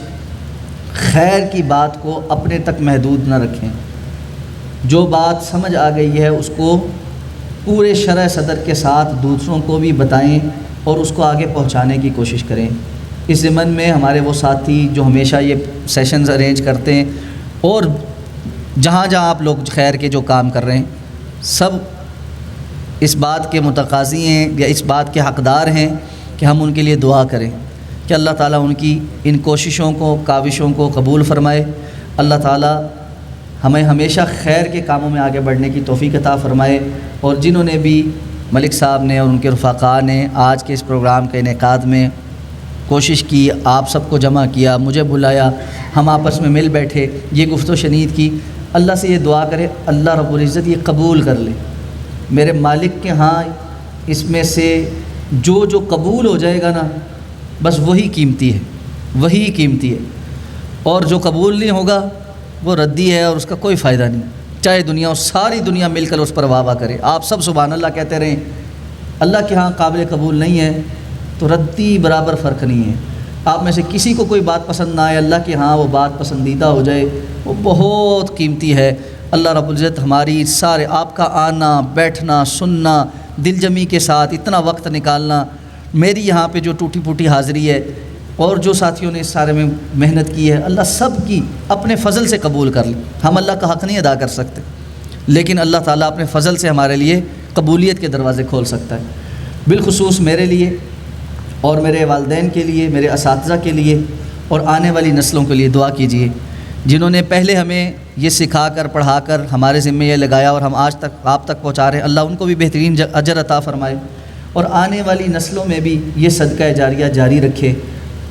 خیر کی بات کو اپنے تک محدود نہ رکھیں، جو بات سمجھ آ گئی ہے اس کو پورے شرح صدر کے ساتھ دوسروں کو بھی بتائیں اور اس کو آگے پہنچانے کی کوشش کریں۔ اس ضمن میں ہمارے وہ ساتھی جو ہمیشہ یہ سیشنز ارینج کرتے ہیں اور جہاں جہاں آپ لوگ خیر کے جو کام کر رہے ہیں، سب اس بات کے متقاضی ہیں یا اس بات کے حقدار ہیں کہ ہم ان کے لیے دعا کریں کہ اللہ تعالیٰ ان کی ان کوششوں کو، کاوشوں کو قبول فرمائے۔ اللہ تعالیٰ ہمیں ہمیشہ خیر کے کاموں میں آگے بڑھنے کی توفیق عطا فرمائے۔ اور جنہوں نے بھی ملک صاحب نے اور ان کے رفقاء نے آج کے اس پروگرام کے انعقاد میں کوشش کی، آپ سب کو جمع کیا، مجھے بلایا، ہم آپس میں مل بیٹھے، یہ گفت و شنید کی، اللہ سے یہ دعا کرے اللہ رب العزت یہ قبول کر لے میرے مالک کے ہاں۔ اس میں سے جو جو قبول ہو جائے گا نا، بس وہی قیمتی ہے، وہی قیمتی ہے، اور جو قبول نہیں ہوگا وہ ردی ہے اور اس کا کوئی فائدہ نہیں، چاہے دنیا اور ساری دنیا مل کر اس پر واہ واہ کرے۔ آپ سب سبحان اللہ کہتے رہیں، اللہ کے ہاں قابل قبول نہیں ہے تو ردی برابر فرق نہیں ہے۔ آپ میں سے کسی کو کوئی بات پسند نہ آئے، اللہ کے ہاں وہ بات پسندیدہ ہو جائے، وہ بہت قیمتی ہے۔ اللہ رب العزت ہماری سارے آپ کا آنا، بیٹھنا، سننا، دل جمی کے ساتھ اتنا وقت نکالنا، میری یہاں پہ جو ٹوٹی پھوٹی حاضری ہے اور جو ساتھیوں نے اس سارے میں محنت کی ہے، اللہ سب کی اپنے فضل سے قبول کر لے۔ ہم اللہ کا حق نہیں ادا کر سکتے، لیکن اللہ تعالیٰ اپنے فضل سے ہمارے لیے قبولیت کے دروازے کھول سکتا ہے۔ بالخصوص میرے لیے اور میرے والدین کے لیے، میرے اساتذہ کے لیے اور آنے والی نسلوں کے لیے دعا کیجیے، جنہوں نے پہلے ہمیں یہ سکھا کر پڑھا کر ہمارے ذمے یہ لگایا اور ہم آج تک آپ تک پہنچا رہے ہیں، اللہ ان کو بھی بہترین اجر عطا فرمائے اور آنے والی نسلوں میں بھی یہ صدقہ جاریہ جاری رکھے۔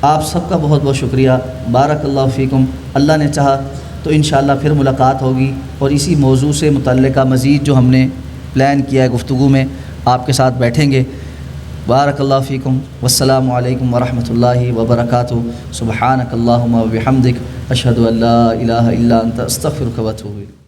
آپ سب کا بہت بہت شکریہ، بارک اللہ فیکم۔ اللہ نے چاہا تو انشاءاللہ پھر ملاقات ہوگی اور اسی موضوع سے متعلقہ مزید جو ہم نے پلان کیا ہے گفتگو میں آپ کے ساتھ بیٹھیں گے۔ بارک اللہ فیکم، والسلام علیکم ورحمۃ اللہ وبرکاتہ۔ سبحانک اللہم وبحمدک، اشہد ان لا الہ الا انت، استغفرک واتوب الیک۔